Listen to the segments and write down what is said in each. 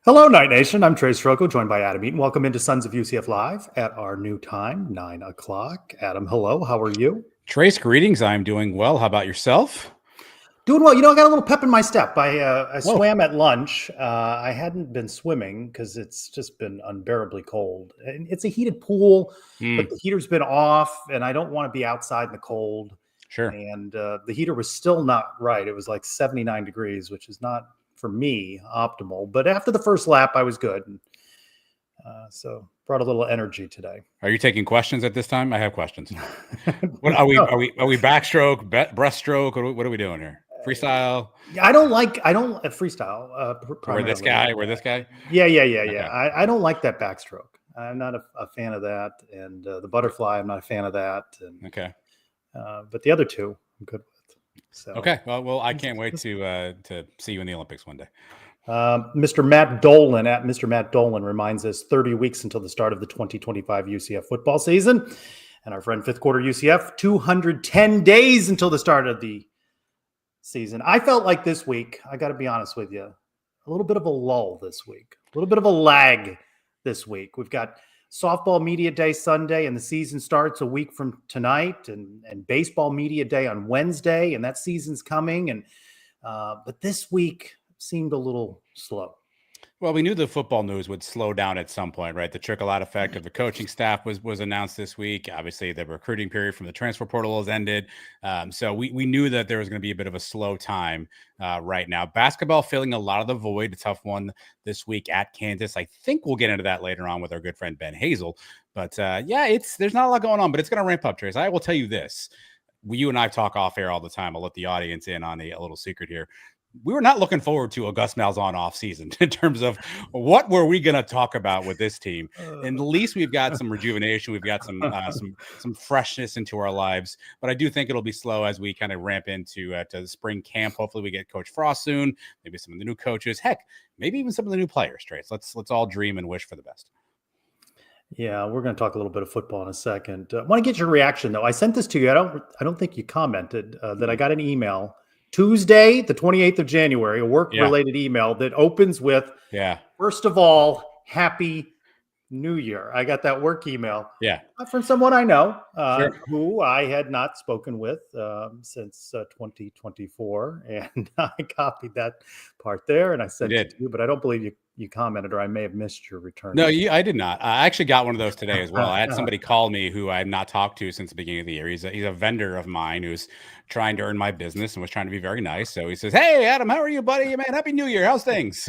Hello, Night Nation. I'm Trey Stroko, joined by Adam Eaton. Welcome into Sons of UCF Live at our new time, 9 o'clock. Adam, hello. How are you? Trace, greetings. I'm doing well. How about yourself? Doing well. I got a little pep in my step. I swam at lunch. I hadn't been swimming because it's just been unbearably cold. And it's a heated pool, but the heater's been off, and I don't want to be outside in the cold. Sure. And the heater was still not right. It was like 79 degrees, which is not, for me, optimal. But after the first lap, I was good. And, so brought a little energy today. Are you taking questions at this time? I have questions. What are we? Are we backstroke, breaststroke? What are we doing here? Freestyle? I don't freestyle. We're this guy. Yeah. Okay. I don't like that backstroke. I'm not a fan of that, and the butterfly, I'm not a fan of that. And, okay. But the other two, I'm good with. So okay. Well, I can't wait to see you in the Olympics one day. Mr. Matt Dolan reminds us 30 weeks until the start of the 2025 UCF football season. And our friend Fifth Quarter UCF, 210 days until the start of the season. I felt like this week, I got to be honest with you, a little bit of a lull this week, a little bit of a lag this week. We've got softball media day Sunday, and the season starts a week from tonight, and baseball media day on Wednesday, and that season's coming. And but this week seemed a little slow. Well, we knew the football news would slow down at some point, right? The trickle-out effect of the coaching staff was announced this week. Obviously, the recruiting period from the transfer portal has ended. So we knew that there was going to be a bit of a slow time right now. Basketball filling a lot of the void. A tough one this week at Kansas. I think we'll get into that later on with our good friend Ben Hazel. But there's not a lot going on, but it's going to ramp up, Trace. I will tell you this. You and I talk off air all the time. I'll let the audience in on a little secret here. We were not looking forward to a Gus Malzahn off season in terms of what were we going to talk about with this team. And at least we've got some rejuvenation. We've got some freshness into our lives. But I do think it'll be slow as we kind of ramp into to the spring camp. Hopefully we get Coach Frost soon. Maybe some of the new coaches. Heck, maybe even some of the new players, Trace. Let's all dream and wish for the best. Yeah, we're going to talk a little bit of football in a second. I want to get your reaction, though. I sent this to you. I don't think you commented that I got an email Tuesday, the 28th of January, a work-related email that opens with, first of all, Happy New Year. I got that work email from someone I know who I had not spoken with since 2024. And I copied that part there and I sent it to you, but I don't believe you commented, or I may have missed your return. No, I did not. I actually got one of those today as well. I had somebody call me who I had not talked to since the beginning of the year. He's a vendor of mine who's trying to earn my business and was trying to be very nice. So he says, "Hey, Adam, how are you, buddy? Man, Happy New Year. How's things?"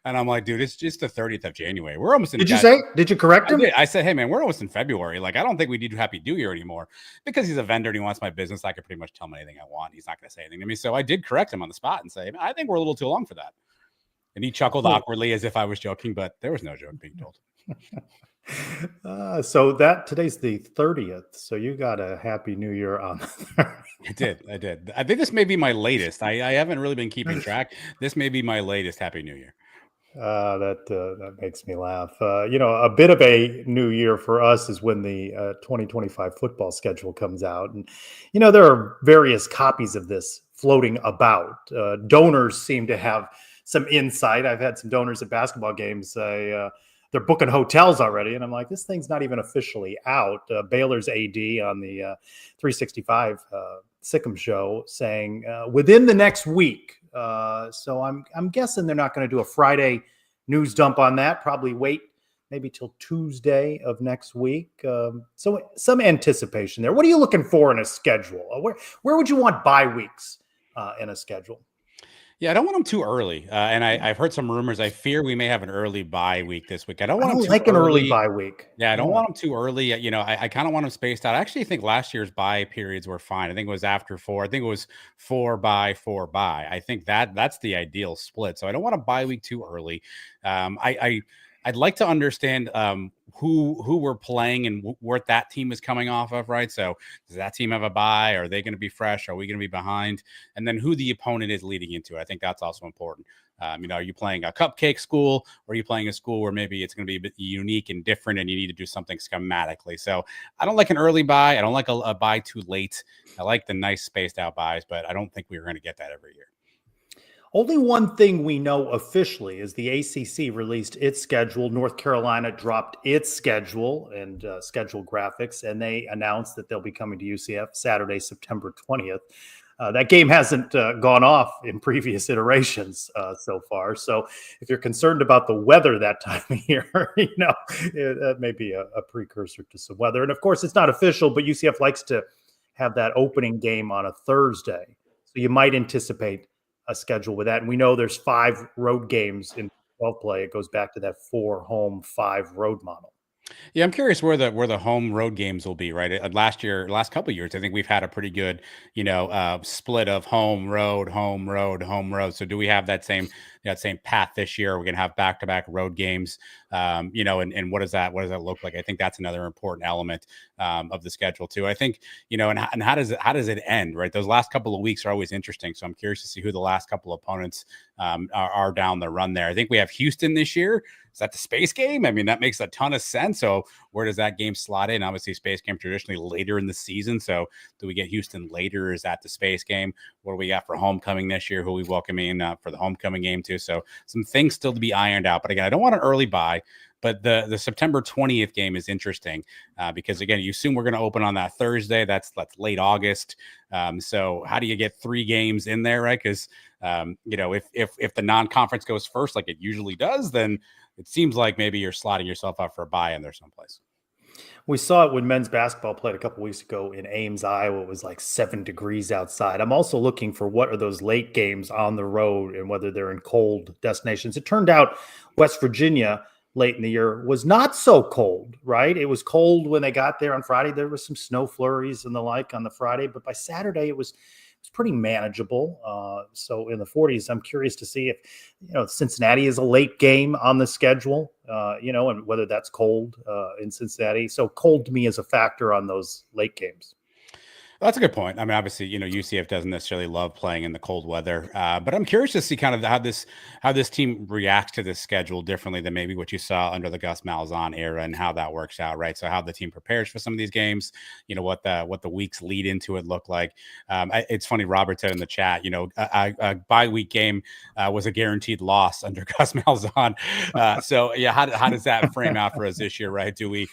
And I'm like, "Dude, it's just the 30th of January. We're almost in." Did you correct him? I said, "Hey, man, we're almost in February. Like, I don't think we need Happy New Year anymore." Because he's a vendor and he wants my business. I can pretty much tell him anything I want. He's not going to say anything to me. So I did correct him on the spot and say, "I think we're a little too long for that." And he chuckled awkwardly as if I was joking, but there was no joke being told. So today's the 30th. So you got a Happy New Year on. I did. I think this may be my latest. I haven't really been keeping track. This may be my latest Happy New Year. That makes me laugh. A bit of a new year for us is when the 2025 football schedule comes out. And, there are various copies of this floating about. Donors seem to have some insight. I've had some donors at basketball games say they're booking hotels already. And I'm like, this thing's not even officially out. Baylor's AD on the 365 Sikkim show saying within the next week. So I'm guessing they're not going to do a Friday news dump on that. Probably wait maybe till Tuesday of next week. So some anticipation there. What are you looking for in a schedule? Where would you want bye weeks in a schedule? Yeah, I don't want them too early. And I've heard some rumors. I fear we may have an early bye week this week. I don't want them too like early. An early bye week. Yeah, I don't want them too early. I kind of want them spaced out. I actually think last year's bye periods were fine. I think it was after 4. I think it was 4 bye, 4 bye. I think that's the ideal split. So I don't want a bye week too early. I'd like to understand who we're playing and what that team is coming off of, right? So does that team have a bye? Are they going to be fresh? Are we going to be behind? And then who the opponent is leading into. I think that's also important. Are you playing a cupcake school, or are you playing a school where maybe it's going to be a bit unique and different and you need to do something schematically? So I don't like an early bye. I don't like a bye too late. I like the nice spaced out buys, but I don't think we're going to get that every year. Only one thing we know officially is the ACC released its schedule. North Carolina dropped its schedule and schedule graphics, and they announced that they'll be coming to UCF Saturday, September 20th. That game hasn't gone off in previous iterations so far. So if you're concerned about the weather that time of year, that may be a precursor to some weather. And of course, it's not official, but UCF likes to have that opening game on a Thursday. So you might anticipate a schedule with that. And we know there's 5 road games in 12 play. It goes back to that 4 home, 5 road model. Yeah, I'm curious where the home road games will be. Right, last couple of years, I think we've had a pretty good, split of home road, home road, home road. So do we have that same path this year? We're gonna have back to back road games, and what does that look like? I think that's another important element of the schedule too. I think and how does it end? Right, those last couple of weeks are always interesting. So I'm curious to see who the last couple of opponents are down the run there. I think we have Houston this year. Is that the space game? I mean, that makes a ton of sense. So where does that game slot in? Obviously, space game traditionally later in the season. So do we get Houston later? Is that the space game? What do we got for homecoming this year? Who we welcoming for the homecoming game too? So some things still to be ironed out. But again, I don't want an early buy. But the September 20th game is interesting because, again, you assume we're going to open on that Thursday. That's late August. So how do you get 3 games in there, right? Because, if the non-conference goes first like it usually does, then it seems like maybe you're slotting yourself up for a bye in there someplace. We saw it when men's basketball played a couple weeks ago in Ames, Iowa. It was like 7 degrees outside. I'm also looking for what are those late games on the road and whether they're in cold destinations. It turned out West Virginia late in the year was not so cold, right? It was cold when they got there on Friday. There was some snow flurries and the like on the Friday, but by Saturday it was pretty manageable. So in the 40s, I'm curious to see if Cincinnati is a late game on the schedule, and whether that's cold in Cincinnati. So cold to me is a factor on those late games. That's a good point. I mean, obviously, UCF doesn't necessarily love playing in the cold weather, but I'm curious to see kind of how this team reacts to this schedule differently than maybe what you saw under the Gus Malzahn era and how that works out, right? So how the team prepares for some of these games, what the weeks lead into it look like. It's funny, Robert said in the chat, a bye week game was a guaranteed loss under Gus Malzahn. So yeah, how does that frame out for us this year, right? Do we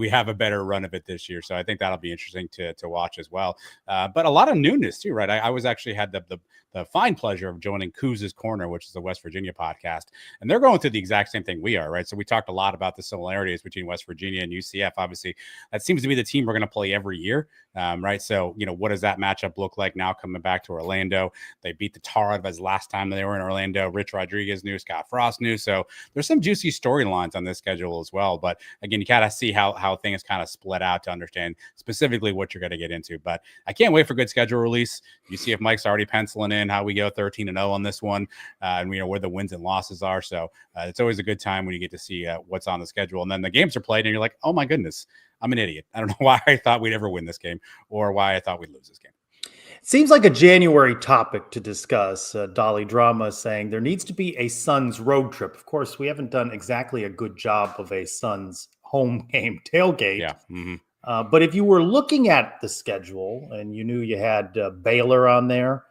have a better run of it this year? So I think that'll be interesting to watch as well. But a lot of newness too, right? I was actually had the fine pleasure of joining Kuz's Corner, which is a West Virginia podcast, and they're going through the exact same thing we are, right? So we talked a lot about the similarities between West Virginia and UCF. Obviously, that seems to be the team we're going to play every year, right? So, what does that matchup look like now coming back to Orlando? They beat the tar out of us last time they were in Orlando. Rich Rodriguez knew, Scott Frost knew. So there's some juicy storylines on this schedule as well. But again, you got to see how things kind of split out to understand specifically what you're going to get into. But I can't wait for good schedule release. UCF Mike's already penciling in how we go 13-0 on this one, and where the wins and losses are. So it's always a good time when you get to see what's on the schedule, and then the games are played, and you're like, oh my goodness, I'm an idiot. I don't know why I thought we'd ever win this game or why I thought we'd lose this game. Seems like a January topic to discuss. Dolly Drama is saying there needs to be a Suns road trip. Of course, we haven't done exactly a good job of a Suns home game tailgate. Yeah. Mm-hmm. But if you were looking at the schedule and you knew you had Baylor on there,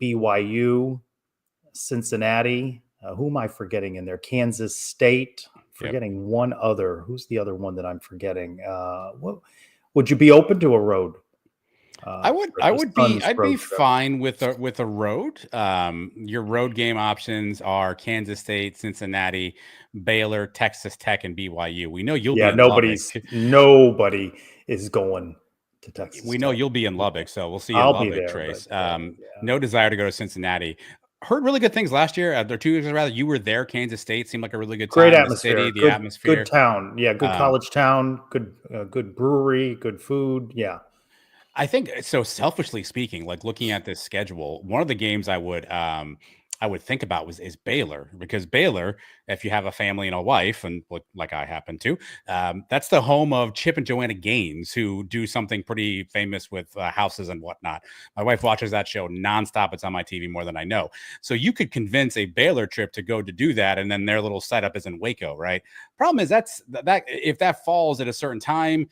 BYU, Cincinnati, who am I forgetting in there? Kansas State, forgetting one other. Who's the other one that I'm forgetting? Would you be open to a road? I'd be fine with a road. Your road game options are Kansas State, Cincinnati, Baylor, Texas Tech, and BYU. We know you'll be in nobody is going to Texas. We know you'll be in Lubbock, so we'll see you in Lubbock, Trace. No desire to go to Cincinnati. Heard really good things last year. 2 years rather, you were there. Kansas State seemed like a really good time. Great atmosphere. The atmosphere. Good town. Yeah, good college town. Good brewery. Good food. Yeah. I think so. Selfishly speaking, like looking at this schedule, one of the games I would think about is Baylor, because Baylor, if you have a family and a wife, and like I happen to, that's the home of Chip and Joanna Gaines, who do something pretty famous with houses and whatnot. My wife watches that show nonstop. It's on my TV more than I know. So you could convince a Baylor trip to go to do that, and then their little setup is in Waco, right? Problem is that if that falls at a certain time,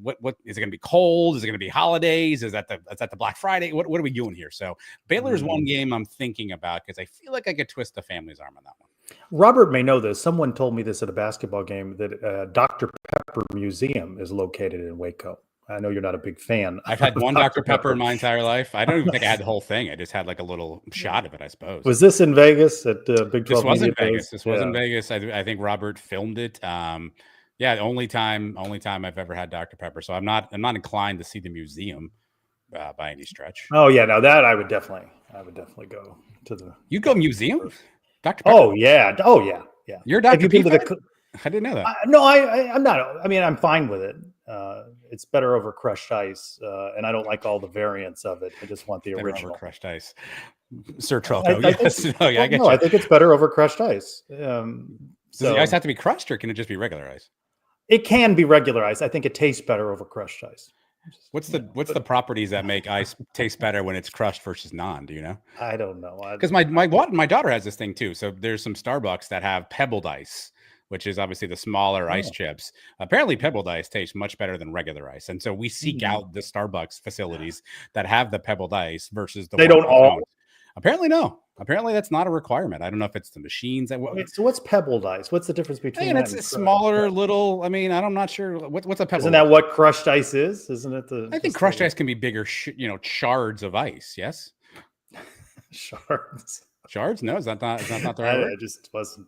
what is it going to be cold? Is it going to be holidays? Is that the Black Friday? What are we doing here? So Baylor's one game I'm thinking about because I feel like I could twist the family's arm on that one. Robert may know this. Someone told me this at a basketball game that Dr. Pepper Museum is located in Waco. I know you're not a big fan. I've had one Dr. Pepper in my entire life. I don't even think I had the whole thing. I just had like a little shot of it, I suppose. Was this in Vegas at Big 12? This was in Vegas. This was in Vegas. I think Robert filmed it. The only time I've ever had Dr. Pepper. So I'm not inclined to see the museum by any stretch. Oh yeah, no, that I would definitely go to the. You go museum, Dr. Pepper? Oh yeah. You're Dr. Pepper. I didn't know that. No, I'm not. I mean, I'm fine with it. It's better over crushed ice, and I don't like all the variants of it. I just want the original. Over crushed ice. Sir Trelko, yes. I think it's better over crushed ice. Does the ice have to be crushed, or can it just be regular ice? It can be regular ice. I think it tastes better over crushed ice. What's the properties that make ice taste better when it's crushed versus non? Do you know? I don't know. Because my daughter has this thing too. So there's some Starbucks that have pebbled ice, which is obviously the smaller ice chips. Apparently, pebbled ice tastes much better than regular ice, and so we seek out the Starbucks facilities that have the pebbled ice versus the. They don't all. Apparently, no. Apparently, that's not a requirement. I don't know if it's the machines that. So what's pebbled ice? What's the difference between? And it's a smaller little. I mean, I'm not sure what's a pebble. Isn't that what crushed ice is? Isn't it the? I think crushed ice can be bigger, shards of ice. Yes. Shards. Shards? No, is that not the right word? I just wasn't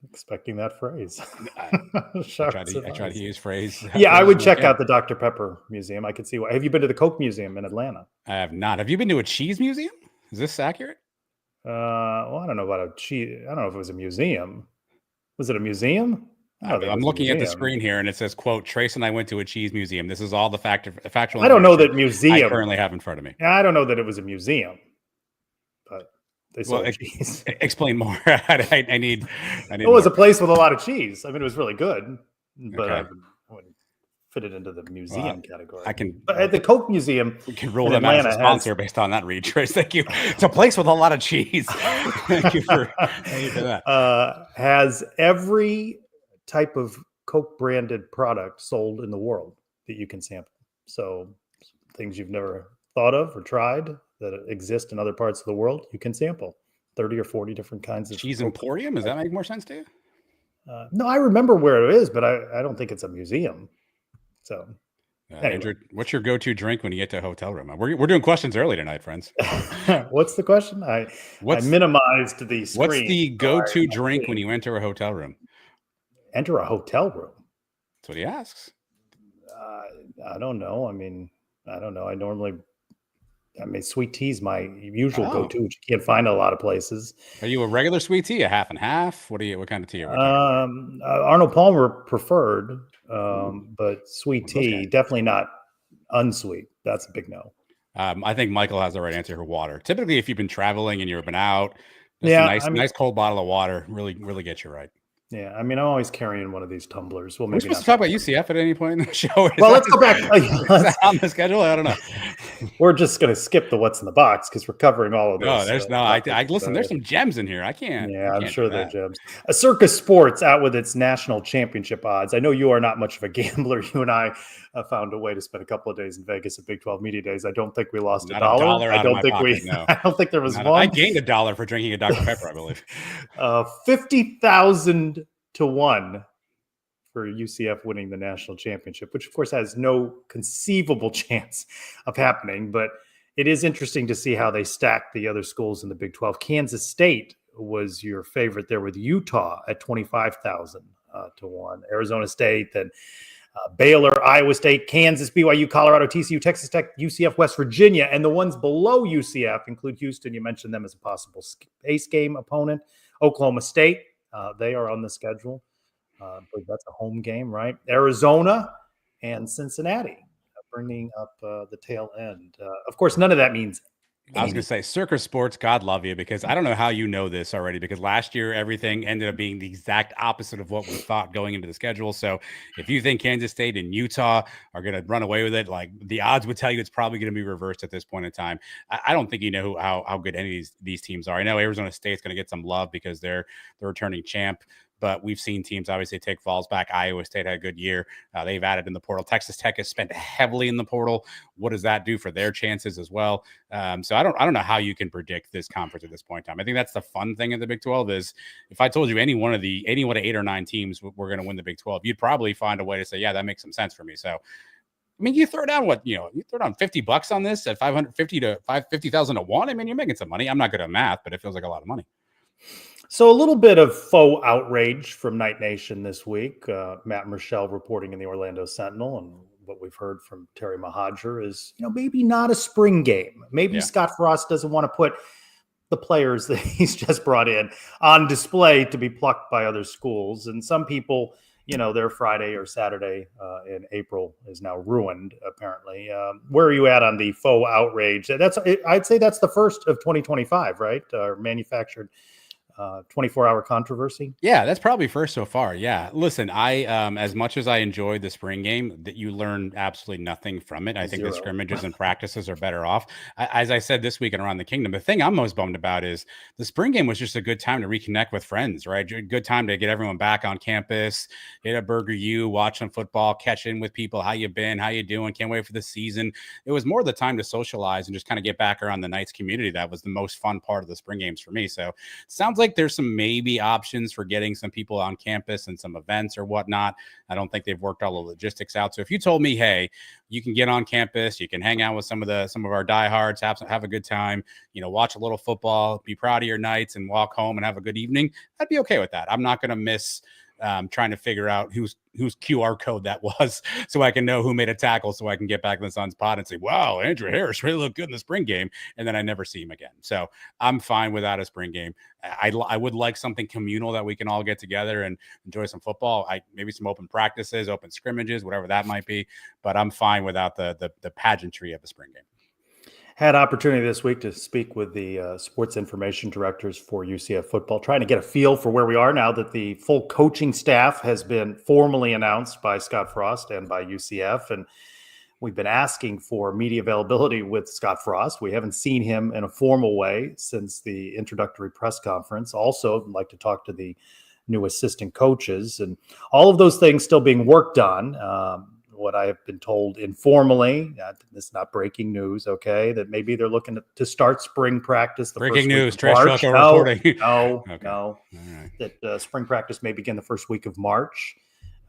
expecting that phrase. I try to use phrase. Yeah, I would check out the Dr. Pepper Museum. I could see why. Have you been to the Coke Museum in Atlanta? I have not. Have you been to a cheese museum? Is this accurate? Well, I don't know about a cheese. I don't know if it was a museum. Was it a museum? I'm looking at the screen here, and it says, "quote Trace and I went to a cheese museum." This is all the factual. I don't know that museum I currently have in front of me. I don't know that it was a museum, but they sold cheese. Explain more. I need. It was a place with a lot of cheese. I mean, it was really good, but I wouldn't fit it into the museum category. But at the Coke Museum, we can rule them out as a sponsor based on that read, Trace. Thank you. It's a place with a lot of cheese. Thank you for that. Has every type of Coke branded product sold in the world that you can sample. So things you've never thought of or tried that exist in other parts of the world, you can sample 30 or 40 different kinds of cheese emporium. Does that make more sense to you? No, I remember where it is, but I don't think it's a museum. So anyway. Andrew, what's your go-to drink when you get to a hotel room? We're doing questions early tonight, friends. What's the question? I minimized the screen. What's the go-to drink when you enter a hotel room? Enter a hotel room? That's what he asks. I don't know. I don't know. Sweet tea is my usual go-to, which you can't find in a lot of places. Are you a regular sweet tea, a half and half? What kind of tea are we Arnold Palmer preferred, but sweet tea, definitely not unsweet. That's a big no. I think Michael has the right answer for water. Typically, if you've been traveling and you've been out, a nice cold bottle of water really gets you right. Yeah, I'm always carrying one of these tumblers. Well, we're supposed to talk about UCF at any point in the show. Let's go back. Is that on the schedule? I don't know. We're just going to skip the what's in the box because we're covering all of this. No, there's listen. There's some gems in here. I can't. Yeah, I'm sure they're gems. Circus Sports out with its national championship odds. I know you are not much of a gambler. You and I found a way to spend a couple of days in Vegas at Big 12 Media Days. I don't think we lost a dollar. I don't think there was one. I gained $1 for drinking a Dr. Pepper, I believe. 50,000 to 1 for UCF winning the national championship, which of course has no conceivable chance of happening. But it is interesting to see how they stack the other schools in the Big 12. Kansas State was your favorite there with Utah at 25,000 to 1. Arizona State, then Baylor, Iowa State, Kansas, BYU, Colorado, TCU, Texas Tech, UCF, West Virginia, and the ones below UCF include Houston. You mentioned them as a possible ace game opponent. Oklahoma State, they are on the schedule. But that's a home game, right? Arizona and Cincinnati bringing up the tail end. Of course, none of that means I was going to say Circus Sports, God love you, because I don't know how you know this already, because last year everything ended up being the exact opposite of what we thought going into the schedule. So if you think Kansas State and Utah are going to run away with it, like the odds would tell you it's probably going to be reversed at this point in time. I don't think you know how good any of these teams are. I know Arizona State's going to get some love because they're the returning champ, but we've seen teams obviously take falls back. Iowa State had a good year. They've added in the portal. Texas Tech has spent heavily in the portal. What does that do for their chances as well? So I don't know how you can predict this conference at this point in time. I think that's the fun thing in the Big 12 is if I told you any one of 8 or 9 teams were going to win the Big 12, you'd probably find a way to say, yeah, that makes some sense for me. So I mean, you throw down you throw down $50 on this at 550 to 550,000 to 1. I mean, you're making some money. I'm not good at math, but it feels like a lot of money. So a little bit of faux outrage from Night Nation this week. Matt Murschel reporting in the Orlando Sentinel, and what we've heard from Terry Mahajer is, maybe not a spring game. Maybe Scott Frost doesn't want to put the players that he's just brought in on display to be plucked by other schools. And some people, their Friday or Saturday in April is now ruined, apparently. Where are you at on the faux outrage? I'd say that's the first of 2025, right? Manufactured 24-hour controversy. Yeah, that's probably first so far. Yeah. Listen, I as much as I enjoyed the spring game, that you learn absolutely nothing from it. I think the scrimmages and practices are better off. As I said this week and around the kingdom, the thing I'm most bummed about is the spring game was just a good time to reconnect with friends, right? Good time to get everyone back on campus, hit a Burger U, watch some football, catch in with people. How you been? How you doing? Can't wait for the season. It was more the time to socialize and just kind of get back around the Knights community. That was the most fun part of the spring games for me. So it sounds like there's some maybe options for getting some people on campus and some events or whatnot. I don't think they've worked all the logistics out. So if you told me, hey, you can get on campus, you can hang out with some of our diehards, have a good time, watch a little football, be proud of your Knights and walk home and have a good evening, I'd be okay with that. I'm not going to miss trying to figure out whose QR code that was so I can know who made a tackle so I can get back in the Suns pod and say, wow, Andrew Harris really looked good in the spring game. And then I never see him again. So I'm fine without a spring game. I would like something communal that we can all get together and enjoy some football. Maybe some open practices, open scrimmages, whatever that might be. But I'm fine without the pageantry of a spring game. Had opportunity this week to speak with the sports information directors for UCF football, trying to get a feel for where we are now that the full coaching staff has been formally announced by Scott Frost and by UCF. And we've been asking for media availability with Scott Frost. We haven't seen him in a formal way since the introductory press conference. Also, I'd like to talk to the new assistant coaches, and all of those things still being worked on. What I have been told informally, this is not breaking news, okay, that maybe they're looking to start spring practice. Breaking news, Trish reporting. No. Right. That spring practice may begin the first week of March,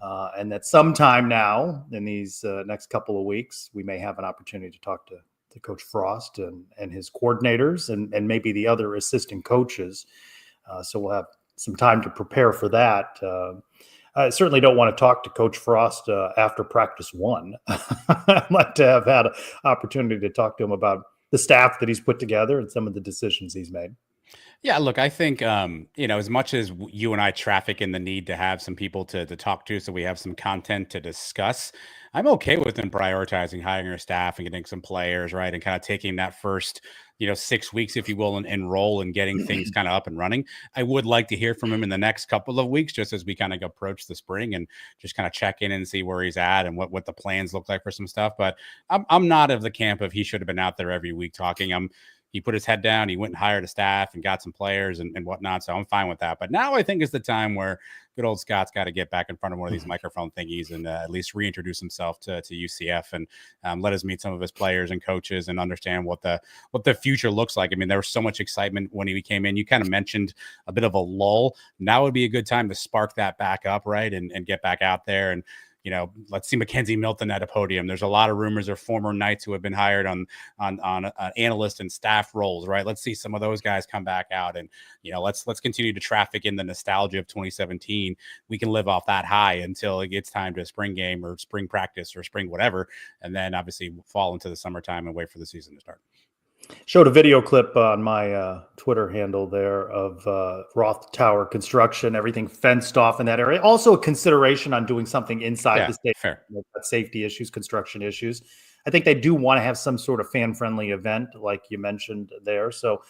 and that sometime now in these next couple of weeks, we may have an opportunity to talk to Coach Frost and his coordinators and maybe the other assistant coaches. So we'll have some time to prepare for that. I certainly don't want to talk to Coach Frost after practice 1. I'd like to have had an opportunity to talk to him about the staff that he's put together and some of the decisions he's made. Yeah, look, I think, as much as you and I traffic in the need to have some people to talk to so we have some content to discuss, I'm okay with them prioritizing hiring a staff and getting some players, right, and kind of taking that first 6 weeks, if you will, and roll and getting things kind of up and running. I would like to hear from him in the next couple of weeks, just as we kind of approach the spring and just kind of check in and see where he's at and what the plans look like for some stuff. But I'm not of the camp of he should have been out there every week talking. He put his head down, he went and hired a staff and got some players and whatnot. So I'm fine with that. But now I think is the time where good old Scott's got to get back in front of one of these microphone thingies and at least reintroduce himself to UCF and let us meet some of his players and coaches and understand what the future looks like. I mean, there was so much excitement when he came in. You kind of mentioned a bit of a lull. Now would be a good time to spark that back up, right? And get back out there and let's see Mackenzie Milton at a podium. There's a lot of rumors of former Knights who have been hired on analyst and staff roles, right? Let's see some of those guys come back out, and let's continue to traffic in the nostalgia of 2017. We can live off that high until it gets time to spring game or spring practice or spring whatever, and then obviously fall into the summertime and wait for the season to start. Showed a video clip on my Twitter handle there of Roth Tower construction, everything fenced off in that area. Also a consideration on doing something inside the state, safety issues, construction issues. I think they do want to have some sort of fan-friendly event like you mentioned there. So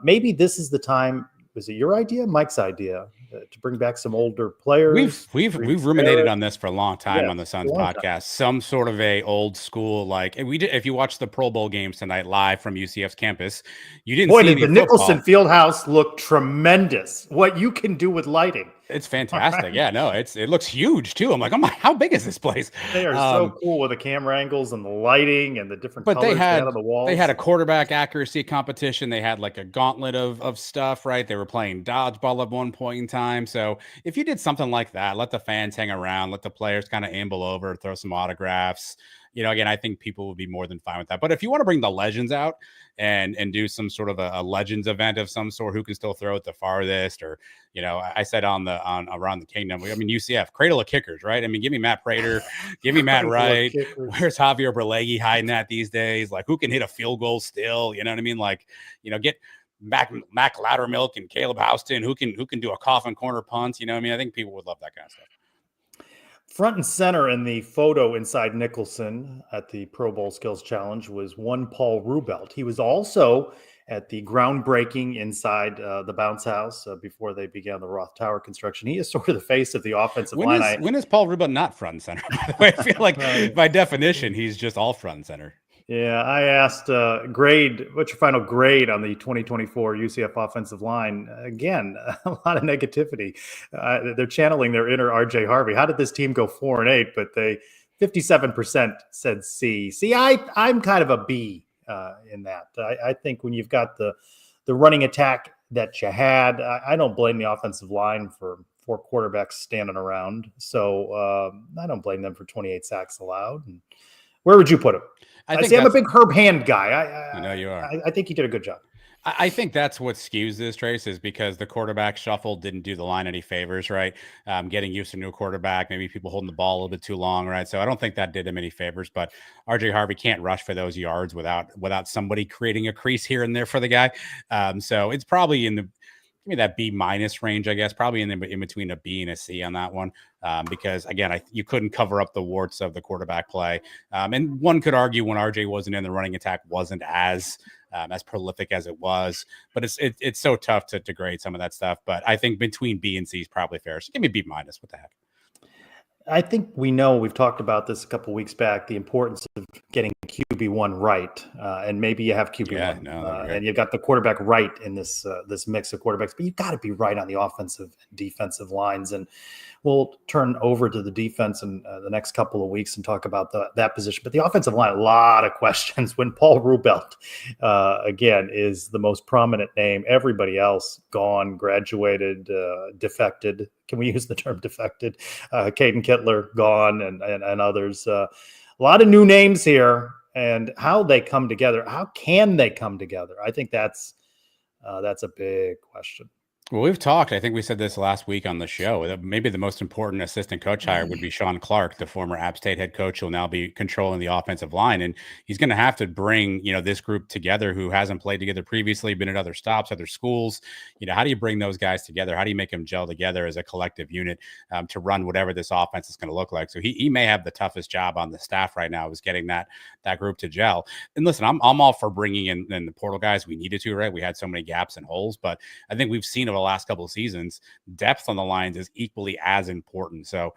maybe this is the time. Was it your idea, Mike's idea, to bring back some older players? We've ruminated on this for a long time on the Suns podcast. Some sort of a old school, like if you watch the Pro Bowl games tonight live from UCF's campus, you didn't see the Nicholson Fieldhouse looked tremendous. What you can do with lighting It's fantastic. Yeah, no, it looks huge too. I'm like, oh my, how big is this place? They are so cool with the camera angles and the lighting and the different But colors they had on the they had walls. a quarterback accuracy competition. They had like a gauntlet of stuff, right? They were playing dodgeball at one point in time. So if you did something like that, let the fans hang around, let the players kind of amble over, throw some autographs. Again, I think people would be more than fine with that. But if you want to bring the legends out and do some sort of a legends event of some sort, who can still throw it the farthest, or I said on around the kingdom, I mean UCF cradle of kickers, right? I mean, give me Matt Prater, give me Matt Wright. Where's Javier Berlegi hiding at these days? Like, who can hit a field goal still? You know what I mean? Like, get Mac Loudermilk and Caleb Houston, who can do a coffin corner punt. You know what I mean? I think people would love that kind of stuff. Front and center in the photo inside Nicholson at the Pro Bowl Skills Challenge was one Paul Rubelt. He was also at the groundbreaking inside the bounce house before they began the Roth Tower construction. He is sort of the face of the offensive line. When is Paul Rubelt not front and center? By the way, I feel like by definition, he's just all front and center. Yeah, I asked what's your final grade on the 2024 UCF offensive line? Again, a lot of negativity. They're channeling their inner RJ Harvey. How did this team go 4-8? But 57% said C. See, I'm kind of a B in that. I think when you've got the running attack that you had, I don't blame the offensive line for 4 quarterbacks standing around. So I don't blame them for 28 sacks allowed. And where would you put him? I'm a big Herb Hand guy. I know you are. I think he did a good job. I think that's what skews this, Trace, is because the quarterback shuffle didn't do the line any favors, right? Getting used to a new quarterback, maybe people holding the ball a little bit too long, right? So I don't think that did him any favors. But RJ Harvey can't rush for those yards without somebody creating a crease here and there for the guy. So it's probably in the that B- range, I guess, probably in between a B and a C on that one, because again, you couldn't cover up the warts of the quarterback play, and one could argue when RJ wasn't in, the running attack wasn't as prolific as it was, but it's so tough to grade some of that stuff. But I think between B and C is probably fair. So give me B-. What the heck? I think we've talked about this a couple of weeks back, the importance of getting QB1 right. And maybe you have QB1 and you've got the quarterback right in this mix of quarterbacks, but you've got to be right on the offensive and defensive lines. And we'll turn over to the defense in the next couple of weeks and talk about that position. But the offensive line, a lot of questions when Paul Rubelt, again, is the most prominent name. Everybody else gone, graduated, defected. Can we use the term defected? Caden Kittler gone, and others. A lot of new names here, and how they come together. How can they come together? I think that's a big question. Well, we've talked, I think we said this last week on the show, that maybe the most important assistant coach hire would be Sean Clark, the former App State head coach, who will now be controlling the offensive line. And he's going to have to bring, this group together who hasn't played together previously, been at other stops, other schools. How do you bring those guys together? How do you make them gel together as a collective unit to run whatever this offense is going to look like? So he may have the toughest job on the staff right now, is getting that group to gel. And listen, I'm all for bringing in the portal guys. We needed to, right? We had so many gaps and holes, but I think we've seen over the last couple of seasons, depth on the lines is equally as important. So,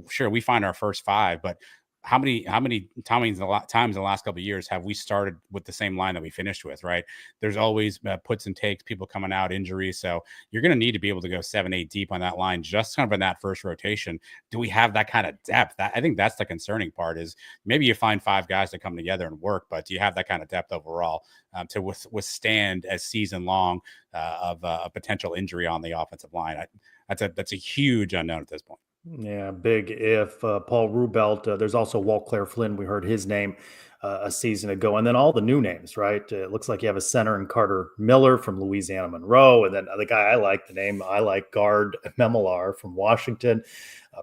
sure, we find our first 5, but how many times in the last couple of years have we started with the same line that we finished with, right? There's always puts and takes, people coming out, injuries. So you're going to need to be able to go 7-8 deep on that line, just kind of in that first rotation. Do we have that kind of depth? I think that's the concerning part, is maybe you find 5 guys to come together and work, but do you have that kind of depth overall to withstand a season long of a potential injury on the offensive line? That's a huge unknown at this point. Yeah, big if. Paul Rubelt. There's also Walt Claire Flynn. We heard his name a season ago. And then all the new names, right? It looks like you have a center in Carter Miller from Louisiana Monroe. And then the guy I like, guard Memolar from Washington,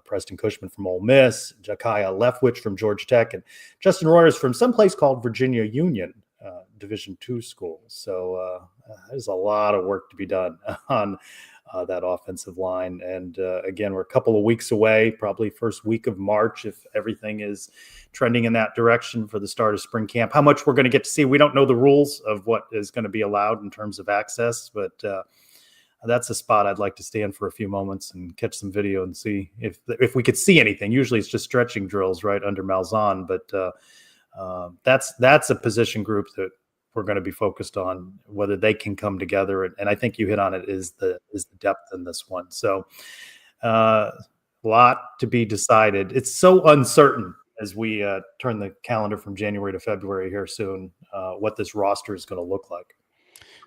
Preston Cushman from Ole Miss, Jakaya Leftwich from Georgia Tech, and Justin Royers from someplace called Virginia Union, Division II school. So there's a lot of work to be done on that offensive line. And again, we're a couple of weeks away, probably first week of March, if everything is trending in that direction for the start of spring camp. How much we're going to get to see, we don't know the rules of what is going to be allowed in terms of access, but that's a spot I'd like to stand for a few moments and catch some video and see if we could see anything. Usually it's just stretching drills right under Malzahn, but that's a position group that we're going to be focused on, whether they can come together. And I think you hit on it, is the depth in this one. So A lot to be decided. It's so uncertain as we turn the calendar from January to February here soon, what this roster is going to look like.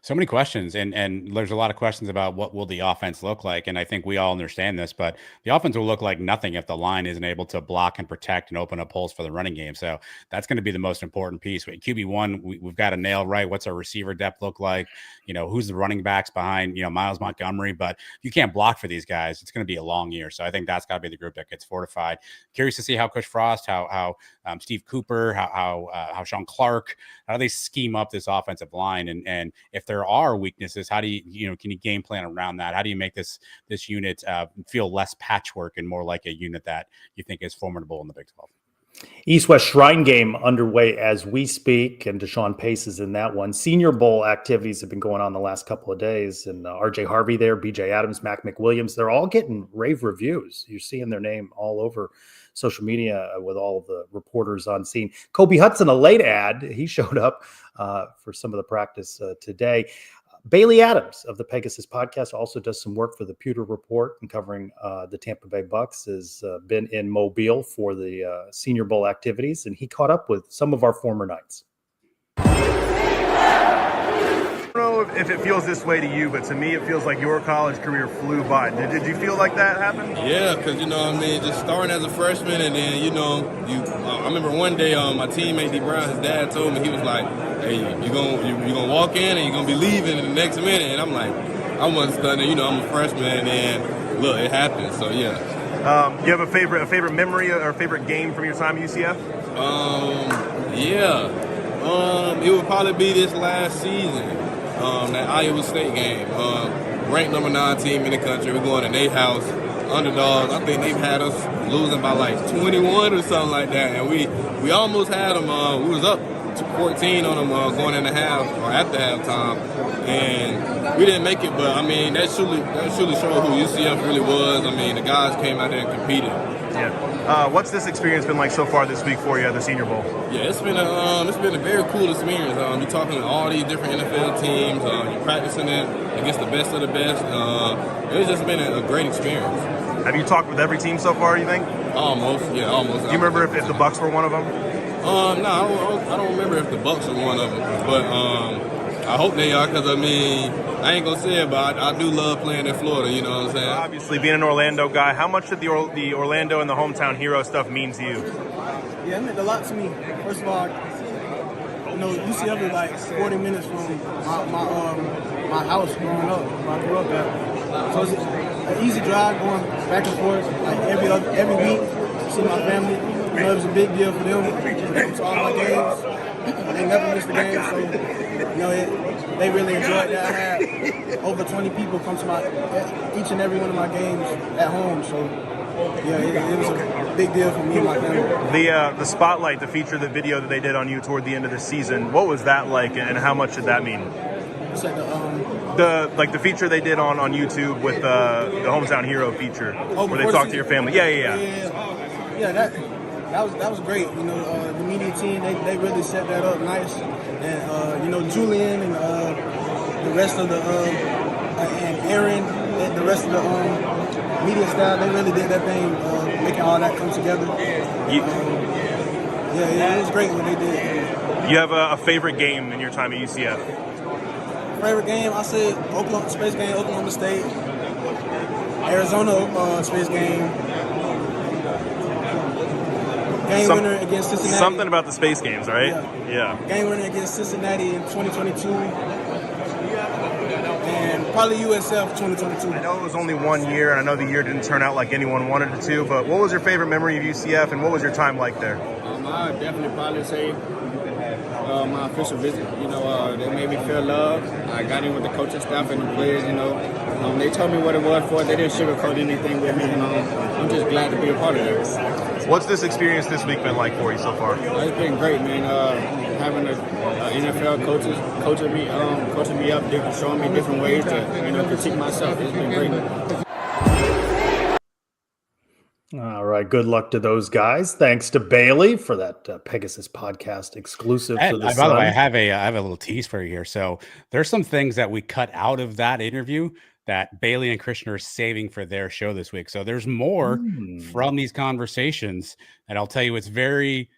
So many questions, and there's a lot of questions about what will the offense look like. And I think we all understand this, but the offense will look like nothing if the line isn't able to block and protect and open up holes for the running game. So that's going to be the most important piece. QB1, we've got to nail right. What's our receiver depth look like? Who's the running backs behind, Miles Montgomery? But if you can't block for these guys, it's going to be a long year. So I think that's got to be the group that gets fortified. Curious to see how Coach Frost, how Steve Cooper, how Sean Clark, how do they scheme up this offensive line? And if there are weaknesses, how do can you game plan around that? How do you make this unit feel less patchwork and more like a unit that you think is formidable in the Big 12? East-West Shrine game underway as we speak, and Deshaun Pace is in that one. Senior Bowl activities have been going on the last couple of days, and RJ Harvey there, BJ Adams, Mac McWilliams, they're all getting rave reviews. You're seeing their name all over social media with all of the reporters on scene. Kobe Hudson, a late ad, he showed up for some of the practice today. Bailey Adams of the Pegasus podcast also does some work for the Pewter Report and covering the Tampa Bay Bucks, has been in Mobile for the Senior Bowl activities, and he caught up with some of our former Knights. I don't know if it feels this way to you, but to me it feels like your college career flew by. Did you feel like that happened? Yeah, because, just starting as a freshman, and then, I remember one day my teammate D. Brown, his dad told me, he was like, hey, you're gonna walk in and you're going to be leaving in the next minute. And I'm like, I wasn't studying, I'm a freshman, and look, it happened, so yeah. You have a favorite memory or favorite game from your time at UCF? It would probably be this last season. That Iowa State game, ranked number 9 team in the country. We're going to Nate House, underdogs. I think they've had us losing by like 21 or something like that, and we almost had them. We was up to 14 on them going in the half or after halftime, and we didn't make it. But I mean, that surely showed who UCF really was. I mean, the guys came out there and competed. Yeah. What's this experience been like so far this week for you at the Senior Bowl? Yeah, it's been a very cool experience. You're talking to all these different NFL teams. You're practicing it against the best of the best. It's just been a great experience. Have you talked with every team so far, you think? Almost. Do you remember if the Bucks were one of them? No, I don't remember if the Bucks were one of them. But I hope they are, because I ain't gonna say it, but I do love playing in Florida. You know what I'm saying? Obviously, being an Orlando guy, how much did the Orlando and the hometown hero stuff mean to you? Yeah, it meant a lot to me. First of all, UCF is like 40 minutes from my house growing up, where I grew up at. So it's an easy drive going back and forth, like every week. See my family. It was a big deal for them to come to all my games. They never missed a game, so they really enjoyed that. I had over 20 people come to each and every one of my games at home. So yeah, it was a big deal for me and my family. The spotlight, the feature, the video that they did on you toward the end of the season, what was that like, and how much did that mean? The feature they did on YouTube with the hometown hero feature, where they talked to your family. Yeah, that was great. The media team, they really set that up nice, and Julian and the rest of and Aaron, the rest of the media staff, they really did that thing, making all that come together. It was great what they did. You have a favorite game in your time at UCF? Favorite game, I said Space game, Oklahoma State, Arizona Space game. Game winner against Cincinnati. Something about the space games, right? Yeah. Game winner against Cincinnati in 2022. And probably USF 2022. I know it was only 1 year, and I know the year didn't turn out like anyone wanted it to, but what was your favorite memory of UCF, and what was your time like there? I would definitely probably say my official visit. They made me feel loved. I got in with the coaching staff and the players, they told me what it was for. They didn't sugarcoat anything with me, I'm just glad to be a part of it. What's this experience this week been like for you so far? It's been great, man. Having the NFL coaches coaching me up, showing me different ways to critique myself. It's been great. All right. Good luck to those guys. Thanks to Bailey for that Pegasus podcast exclusive. By the way, I have a little tease for you here. So there's some things that we cut out of that interview that Bailey and Krishner are saving for their show this week. So there's more from these conversations, and I'll tell you, it's very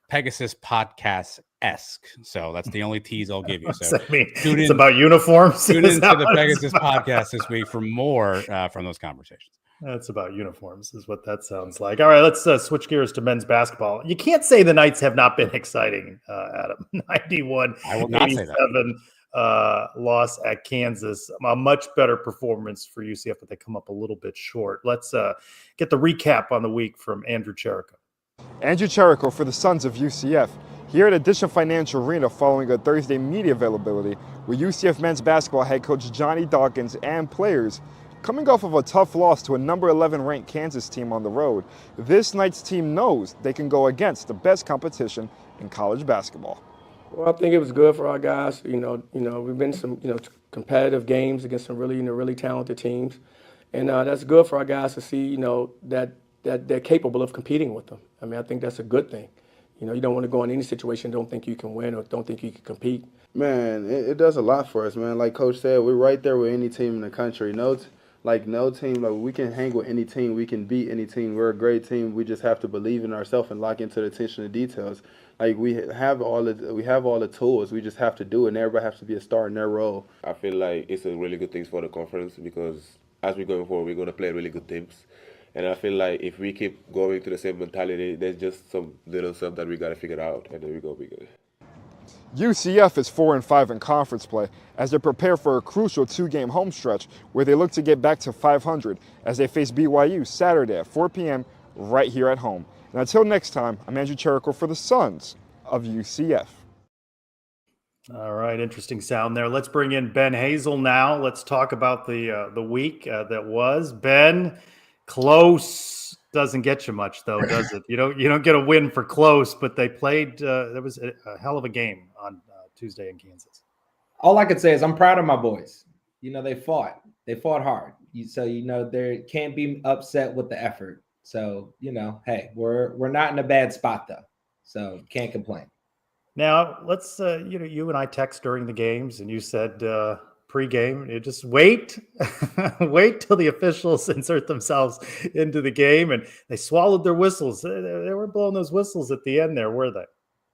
Pegasus podcast-esque. So that's the only tease I'll give you. So it's about uniforms. Tune into the Pegasus podcast this week for more from those conversations. That's about uniforms is what that sounds like. All right, let's switch gears to men's basketball. You can't say the Knights have not been exciting, Adam. 91, I will not say that. Loss at Kansas. A much better performance for UCF, but they come up a little bit short. Let's get the recap on the week from Andrew Cherico. Andrew Cherico for the Sons of UCF. Here at Addition Financial Arena following a Thursday media availability with UCF men's basketball head coach Johnny Dawkins and players. Coming off of a tough loss to a number 11 ranked Kansas team on the road, this Knights team knows they can go against the best competition in college basketball. Well, I think it was good for our guys. We've been some, competitive games against some really, really talented teams, and that's good for our guys to see, that they're capable of competing with them. I mean, I think that's a good thing. You don't want to go in any situation, don't think you can win or don't think you can compete. Man, it does a lot for us, man. Like Coach said, we're right there with any team in the country. No team, we can hang with any team. We can beat any team. We're a great team. We just have to believe in ourselves and lock into the attention to details. Like we have all the tools. We just have to do it, and everybody has to be a star in their role. I feel like it's a really good thing for the conference because as we're going forward, we're going to play really good teams. And I feel like if we keep going to the same mentality, there's just some little stuff that we got to figure out, and then we're going to be good. UCF is 4-5 in conference play as they prepare for a crucial 2-game home stretch where they look to get back to 500 as they face BYU Saturday at 4 p.m. right here at home. And until next time, I'm Andrew Cherico for the Sons of UCF. All right, interesting sound there. Let's bring in Ben Hazel now. Let's talk about the week that was. Ben, close doesn't get you much though, does it? You don't get a win for close, but they played. There was a hell of a game on Tuesday in Kansas. All I could say is I'm proud of my boys. They fought hard. So they can't be upset with the effort. So hey, we're not in a bad spot though, so can't complain. Now let's you and I text during the games, and you said pre-game, you just wait till the officials insert themselves into the game, and they swallowed their whistles. They were blowing those whistles at the end there, were they?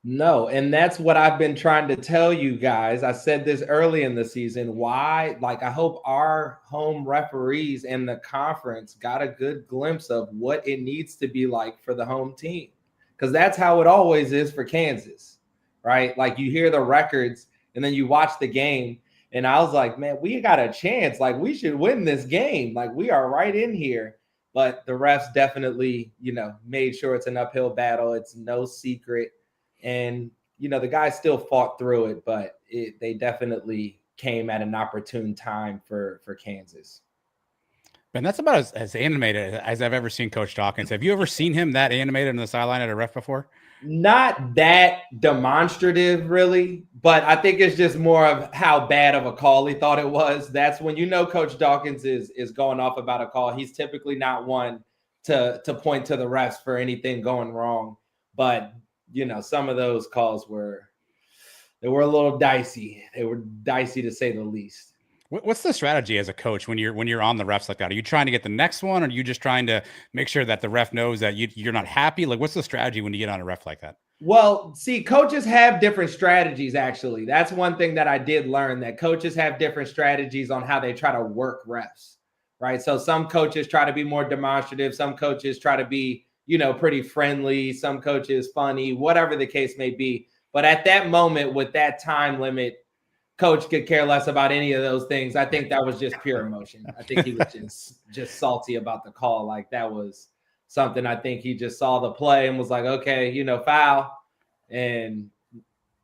No, and that's what I've been trying to tell you guys. I said this early in the season. Why? I hope our home referees and the conference got a good glimpse of what it needs to be like for the home team, because that's how it always is for Kansas, right? You hear the records and then you watch the game. And I was like, man, we got a chance. We should win this game. We are right in here. But the refs definitely, made sure it's an uphill battle. It's no secret. And, the guys still fought through it, but they definitely came at an opportune time for Kansas. Ben, that's about as animated as I've ever seen Coach Dawkins. Have you ever seen him that animated on the sideline at a ref before? Not that demonstrative, really, but I think it's just more of how bad of a call he thought it was. That's when Coach Dawkins is going off about a call. He's typically not one to point to the refs for anything going wrong. But, some of those calls were a little dicey. They were dicey to say the least. What's the strategy as a coach when you're on the refs like that? Are you trying to get the next one, or are you just trying to make sure that the ref knows that you're not happy? What's the strategy when you get on a ref like that? Well, see, coaches have different strategies, actually. That's one thing that I did learn, that coaches have different strategies on how they try to work refs, right? So some coaches try to be more demonstrative. Some coaches try to be, pretty friendly. Some coaches funny, whatever the case may be. But at that moment, with that time limit, coach could care less about any of those things. I think that was just pure emotion. I think he was just salty about the call. That was something. I think he just saw the play and was like, okay, foul. And,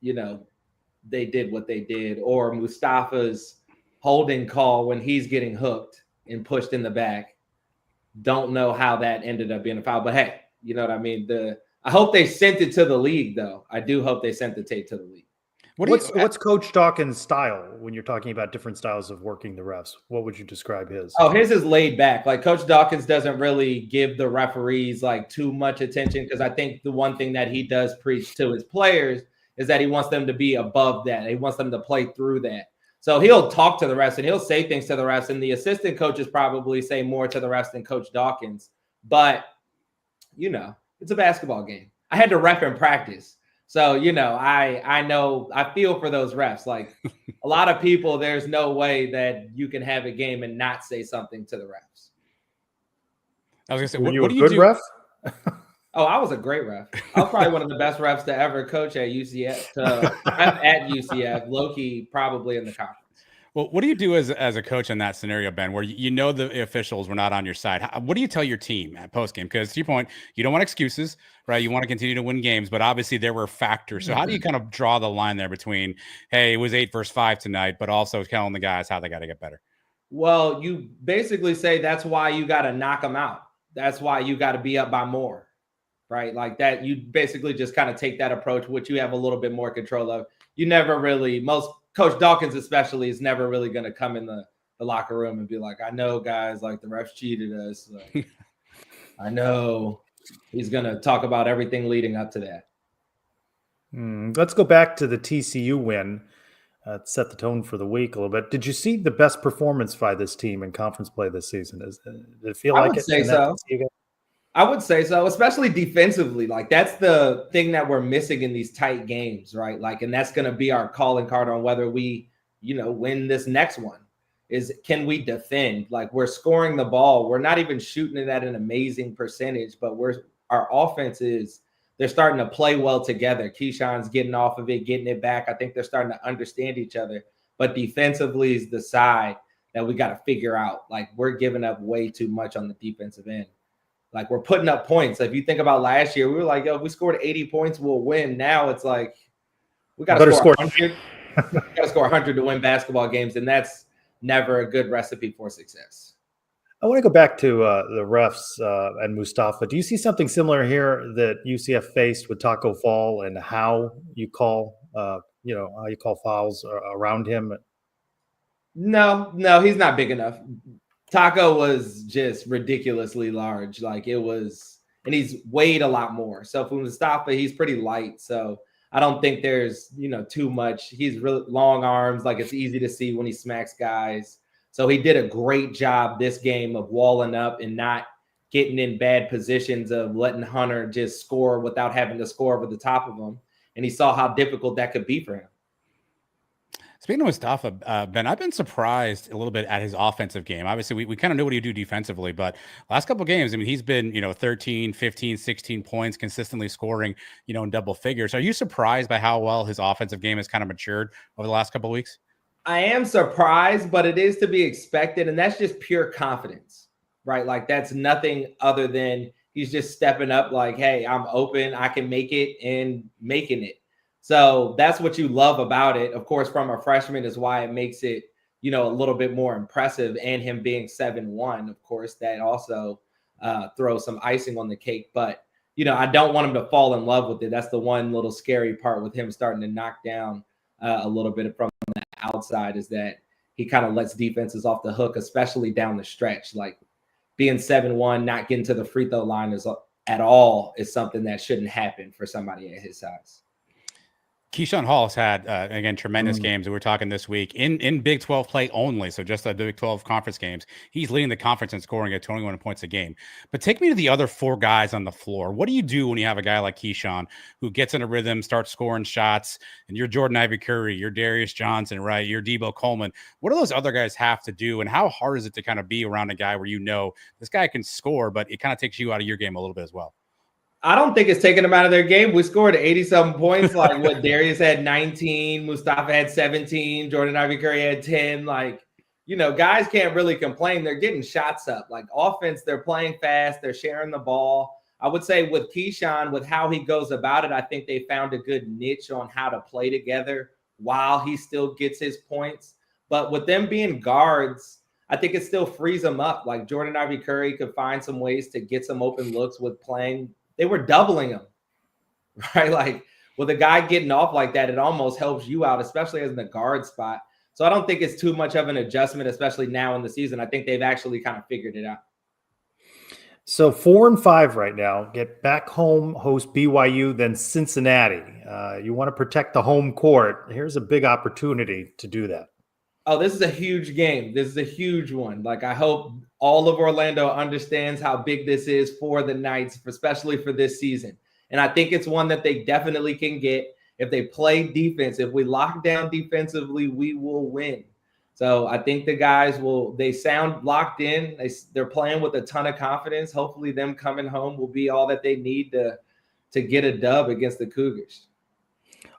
they did what they did. Or Mustafa's holding call when he's getting hooked and pushed in the back. Don't know how that ended up being a foul. But, hey, you know what I mean? I hope they sent it to the league, though. I do hope they sent the tape to the league. What's Coach Dawkins' style when you're talking about different styles of working the refs? What would you describe his? Oh, his is laid back. Coach Dawkins doesn't really give the referees too much attention, because I think the one thing that he does preach to his players is that he wants them to be above that. He wants them to play through that. So he'll talk to the refs and he'll say things to the refs, and the assistant coaches probably say more to the refs than Coach Dawkins. But, it's a basketball game. I had to ref in practice. So, I feel for those refs. Like a lot of people, there's no way that you can have a game and not say something to the refs. I was going to say, Were you what a do you good do? ref? Oh, I was a great ref. I was probably one of the best refs to ever coach at UCF, ref at UCF, low-key probably in the conference. Well, what do you do as a coach in that scenario, Ben, where you know the officials were not on your side? What do you tell your team at postgame? Because to your point, you don't want excuses, right? You want to continue to win games, but obviously there were factors. So how do you kind of draw the line there between, hey, it was 8 versus 5 tonight, but also telling the guys how they got to get better? Well, you basically say that's why you got to knock them out. That's why you got to be up by more, right? Like that, you basically just kind of take that approach, which you have a little bit more control of. You never really, Coach Dawkins especially is never really going to come in the locker room and be like, I know, guys, like the refs cheated us. Like, I know. He's going to talk about everything leading up to that. Let's go back to the TCU win. Set the tone for the week a little bit. Did you see the best performance by this team in conference play this season? Did it feel like it? I would say so, especially defensively. Like that's the thing that we're missing in these tight games, right? Like, and that's going to be our calling card on whether we, win this next one. Is can we defend? Like we're scoring the ball. We're not even shooting it at an amazing percentage, but our offense is. They're starting to play well together. Keyshawn's getting off of it, getting it back. I think they're starting to understand each other. But defensively is the side that we got to figure out. Like we're giving up way too much on the defensive end. Like we're putting up points. If you think about last year, we were like, if we scored 80 points, we'll win. Now it's like we got to score 100. We got to score 100 to win basketball games, and that's never a good recipe for success. I want to go back to the refs and Mustafa. Do you see something similar here that UCF faced with Taco Fall and how you call, how you call fouls around him? No, he's not big enough. Taco was just ridiculously large. Like it was, and he's weighed a lot more. So for Mustafa, he's pretty light. So I don't think there's, too much. He's really long arms. Like it's easy to see when he smacks guys. So he did a great job this game of walling up and not getting in bad positions of letting Hunter just score without having to score over the top of him. And he saw how difficult that could be for him. Speaking of Mustafa, Ben, I've been surprised a little bit at his offensive game. Obviously, we kind of know what he do defensively, but last couple of games, he's been, 13, 15, 16 points, consistently scoring, in double figures. Are you surprised by how well his offensive game has kind of matured over the last couple of weeks? I am surprised, but it is to be expected. And that's just pure confidence, right? Like that's nothing other than he's just stepping up like, hey, I'm open. I can make it and making it. So that's what you love about it. Of course, from a freshman is why it makes it, a little bit more impressive. And him being 7'1", of course, that also throws some icing on the cake. But, I don't want him to fall in love with it. That's the one little scary part with him starting to knock down a little bit from the outside is that he kind of lets defenses off the hook, especially down the stretch. Like being 7'1", not getting to the free throw line at all is something that shouldn't happen for somebody at his size. Keyshawn Hall's had, again, tremendous games. We were talking this week in Big 12 play only, so just the Big 12 conference games. He's leading the conference in scoring at 21 points a game. But take me to the other 4 guys on the floor. What do you do when you have a guy like Keyshawn who gets in a rhythm, starts scoring shots, and you're Jordan Ivy Curry, you're Darius Johnson, right? You're Debo Coleman. What do those other guys have to do, and how hard is it to kind of be around a guy where this guy can score, but it kind of takes you out of your game a little bit as well? I don't think it's taking them out of their game. We scored 80-something points. Like what Darius had 19, Mustafa had 17, Jordan Ivy Curry had 10. Like, guys can't really complain. They're getting shots up. Like offense, they're playing fast. They're sharing the ball. I would say with Keyshawn, with how he goes about it, I think they found a good niche on how to play together while he still gets his points. But with them being guards, I think it still frees them up. Like Jordan Ivy Curry could find some ways to get some open looks with playing. They were doubling him, right? Like with a guy getting off like that, it almost helps you out, especially as in the guard spot. So I don't think it's too much of an adjustment, especially now in the season. I think they've actually kind of figured it out. So 4-5 right now. Get back home, host BYU, then Cincinnati. You want to protect the home court. Here's a big opportunity to do that. Oh, this is a huge game. This is a huge one. Like, I hope all of Orlando understands how big this is for the Knights, especially for this season. And I think it's one that they definitely can get if they play defense. If we lock down defensively, we will win. So I think the guys they sound locked in. They're playing with a ton of confidence. Hopefully them coming home will be all that they need to get a dub against the Cougars.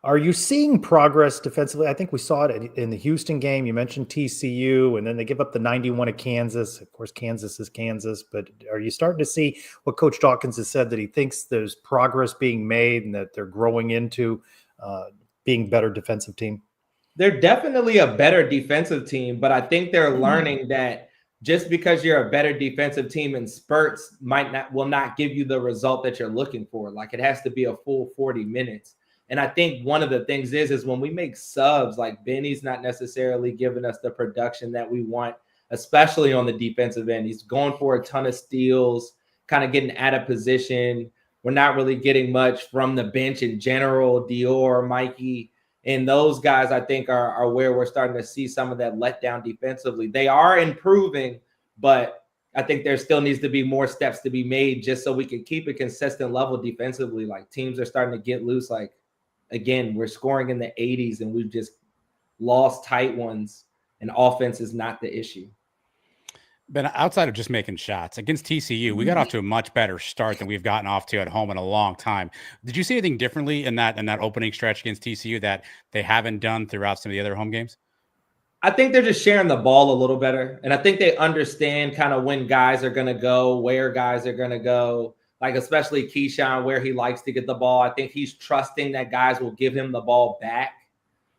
Are you seeing progress defensively? I think we saw it in the Houston game. You mentioned TCU, and then they give up the 91 at Kansas. Of course, Kansas is Kansas, but are you starting to see what Coach Dawkins has said, that he thinks there's progress being made and that they're growing into being a better defensive team? They're definitely a better defensive team, but I think they're learning that just because you're a better defensive team in spurts will not give you the result that you're looking for. Like, it has to be a full 40 minutes. And I think one of the things is when we make subs, like Benny's not necessarily giving us the production that we want, especially on the defensive end. He's going for a ton of steals, kind of getting out of position. We're not really getting much from the bench in general. Dior, Mikey, and those guys, I think, are where we're starting to see some of that letdown defensively. They are improving, but I think there still needs to be more steps to be made just so we can keep a consistent level defensively. Like, teams are starting to get loose. Like, again, we're scoring in the 80s and we've just lost tight ones, and offense is not the issue. But outside of just making shots against TCU, we got off to a much better start than we've gotten off to at home in a long time. Did you see anything differently in that opening stretch against TCU that they haven't done throughout some of the other home games? I think they're just sharing the ball a little better. And I think they understand kind of when guys are going to go, where guys are going to go. Like, especially Keyshawn, where he likes to get the ball. I think he's trusting that guys will give him the ball back.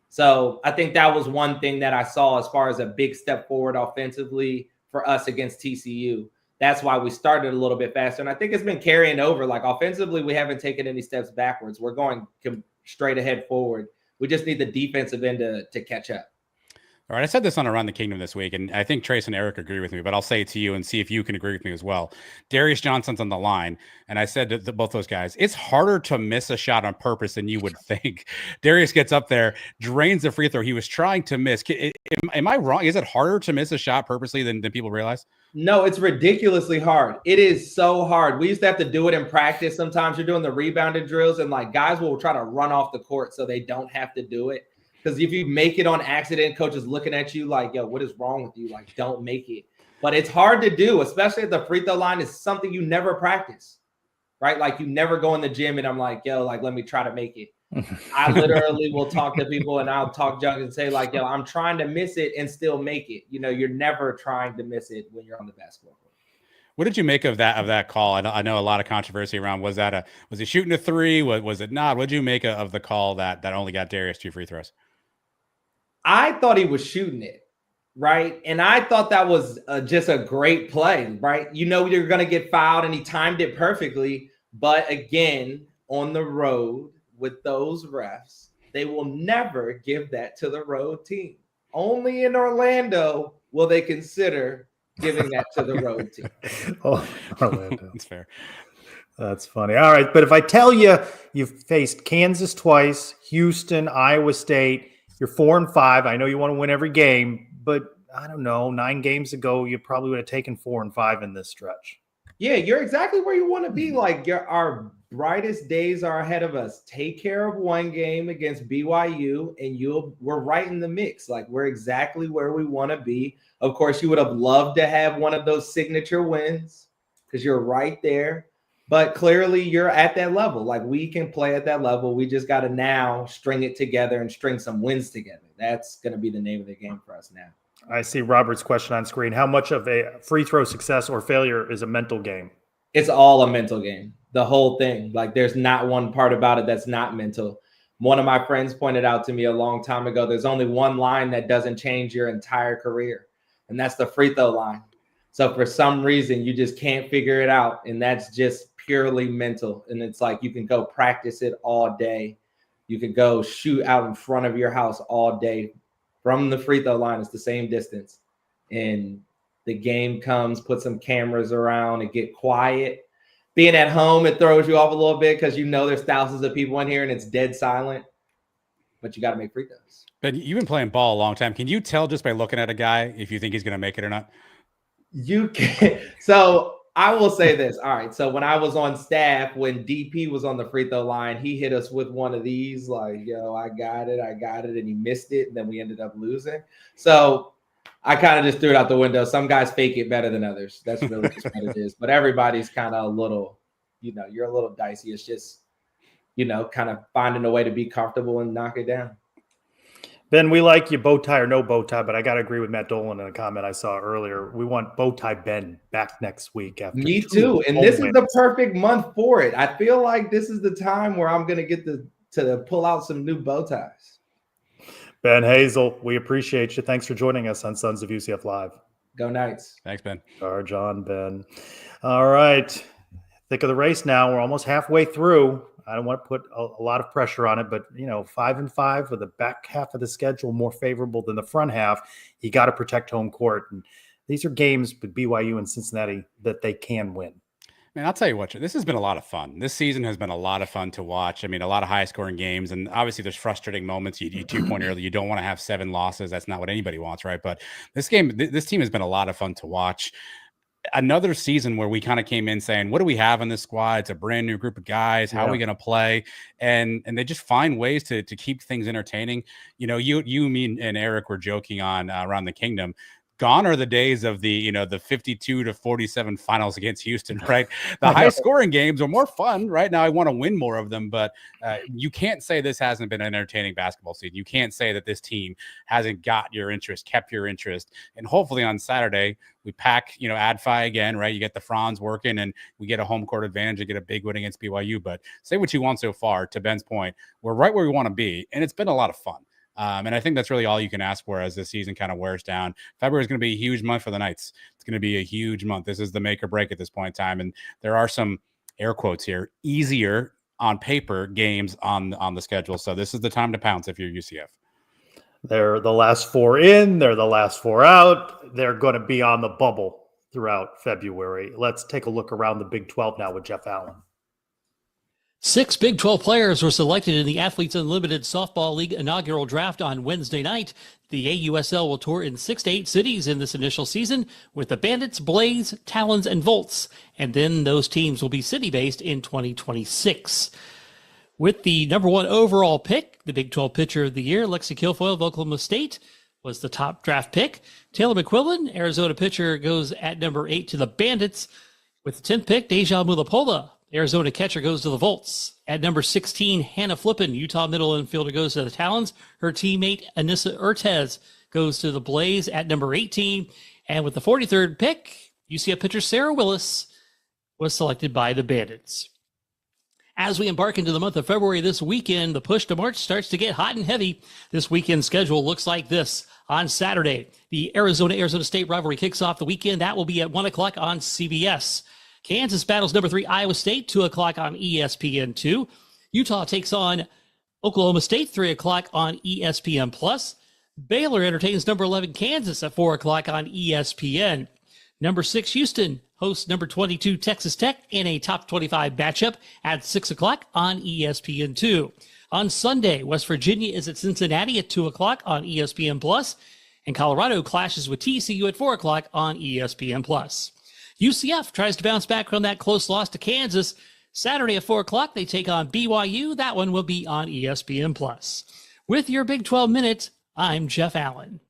So I think that was one thing that I saw as far as a big step forward offensively for us against TCU. That's why we started a little bit faster. And I think it's been carrying over. Like, offensively, we haven't taken any steps backwards. We're going straight ahead forward. We just need the defensive end to catch up. All right, I said this on Around the Kingdom this week, and I think Trace and Eric agree with me, but I'll say it to you and see if you can agree with me as well. Darius Johnson's on the line, and I said to both those guys, it's harder to miss a shot on purpose than you would think. Darius gets up there, drains the free throw he was trying to miss. Am I wrong? Is it harder to miss a shot purposely than people realize? No, it's ridiculously hard. It is so hard. We used to have to do it in practice. Sometimes you're doing the rebounded drills, and like, guys will try to run off the court so they don't have to do it. Because if you make it on accident, coach is looking at you like, yo, what is wrong with you? Like, don't make it. But it's hard to do, especially at the free throw line. Is something you never practice, right? Like, you never go in the gym and I'm like, yo, like, let me try to make it. I literally will talk to people and I'll talk junk and say like, yo, I'm trying to miss it and still make it. You know, you're never trying to miss it when you're on the basketball court. What did you make of that call? I know a lot of controversy around, was he shooting a three? Was it not? What did you make of the call that only got Darius 2 free throws? I thought he was shooting it, right? And I thought that was just a great play, right? You know, you're going to get fouled, and he timed it perfectly. But again, on the road with those refs, they will never give that to the road team. Only in Orlando will they consider giving that to the road team. Oh, Orlando. That's fair. That's funny. All right. But if I tell you you've faced Kansas twice, Houston, Iowa State, you're 4-5. I know you want to win every game, but I don't know, 9 games ago, you probably would have taken 4-5 in this stretch. Yeah, you're exactly where you want to be. Like, our brightest days are ahead of us. Take care of one game against BYU, and we're right in the mix. Like, we're exactly where we want to be. Of course, you would have loved to have one of those signature wins because you're right there. But clearly, you're at that level. Like, we can play at that level. We just got to now string it together and string some wins together. That's going to be the name of the game for us now. I see Robert's question on screen. How much of a free throw success or failure is a mental game? It's all a mental game, the whole thing. Like, there's not one part about it that's not mental. One of my friends pointed out to me a long time ago, there's only one line that doesn't change your entire career, and that's the free throw line. So for some reason, you just can't figure it out, and that's just purely mental. And it's like, you can go practice it all day. You can go shoot out in front of your house all day. From the free throw line, it's the same distance. And the game comes, put some cameras around and get quiet. Being at home, it throws you off a little bit because you know there's thousands of people in here and it's dead silent. but you got to make free throws. But you've been playing ball a long time. Can you tell just by looking at a guy if you think he's going to make it or not? You can. So I will say this. All right. So when I was on staff, when DP was on the free throw line, he hit us with one of these, like, yo, I got it. And he missed it. And then we ended up losing. So I kind of just threw it out the window. Some guys fake it better than others. That's really just what it is. But everybody's kind of a little, you're a little dicey. It's just, kind of finding a way to be comfortable and knock it down. Ben, we like you bow tie or no bow tie, but I got to agree with Matt Dolan in a comment I saw earlier. We want bow tie Ben back next week. After Me too. And this is the perfect month for it. I feel like this is the time where I'm going to get to pull out some new bow ties. Ben Hazel, we appreciate you. Thanks for joining us on Sons of UCF Live. Go Knights. Thanks, Ben. John, Ben. All right. Think of the race now. We're almost halfway through. I don't want to put a lot of pressure on it, but 5-5 with the back half of the schedule more favorable than the front half. You got to protect home court, and these are games with BYU and Cincinnati that they can win. Man, I'll tell you what, this has been a lot of fun. This season has been a lot of fun to watch. I mean, a lot of high-scoring games, and obviously there's frustrating moments. You 2-point early. You don't want to have 7 losses. That's not what anybody wants, right? But this team has been a lot of fun to watch. Another season where we kind of came in saying, what do we have in this squad? It's a brand new group of guys. How are we going to play? And they just find ways to keep things entertaining. You, me, and Eric were joking on Around the Kingdom. Gone are the days of the 52-47 finals against Houston, right? The high scoring games are more fun right now. I want to win more of them, but you can't say this hasn't been an entertaining basketball season. You can't say that this team hasn't got your interest, kept your interest. And hopefully on Saturday, we pack, AdFi again, right? You get the Franz working and we get a home court advantage and get a big win against BYU. But say what you want so far, to Ben's point, we're right where we want to be. And it's been a lot of fun. And I think that's really all you can ask for as the season kind of wears down. February is going to be a huge month for the Knights. It's going to be a huge month. This is the make or break at this point in time. And there are some air quotes here, easier on paper games on the schedule. So this is the time to pounce if you're UCF. They're the last 4 in. They're the last 4 out. They're going to be on the bubble throughout February. Let's take a look around the Big 12 now with Jeff Allen. 6 Big 12 players were selected in the Athletes Unlimited Softball League inaugural draft on Wednesday night. The AUSL will tour in 6 to 8 cities in this initial season with the Bandits, Blaze, Talons, and Volts. And then those teams will be city-based in 2026. With the number 1 overall pick, the Big 12 Pitcher of the Year, Lexi Kilfoyle of Oklahoma State, was the top draft pick. Taylor McQuillan, Arizona pitcher, goes at number 8 to the Bandits. With the 10th pick, Deja Mulapola, Arizona catcher, goes to the Volts. At number 16, Hannah Flippin, Utah middle infielder, goes to the Talons. Her teammate, Anissa Urtez, goes to the Blaze at number 18. And with the 43rd pick, UCF pitcher Sarah Willis was selected by the Bandits. As we embark into the month of February this weekend, the push to March starts to get hot and heavy. This weekend's schedule looks like this. On Saturday, the Arizona State rivalry kicks off the weekend. That will be at 1 o'clock on CBS. Kansas battles number 3 Iowa State, 2 o'clock on ESPN2. Utah takes on Oklahoma State, 3 o'clock on ESPN+. Baylor entertains number 11 Kansas at 4 o'clock on ESPN. Number 6 Houston hosts number 22 Texas Tech in a top 25 matchup at 6 o'clock on ESPN2. On Sunday, West Virginia is at Cincinnati at 2 o'clock on ESPN+, and Colorado clashes with TCU at 4 o'clock on ESPN+. UCF tries to bounce back from that close loss to Kansas. Saturday at 4 o'clock, they take on BYU. That one will be on ESPN+. With your Big 12 Minute, I'm Jeff Allen.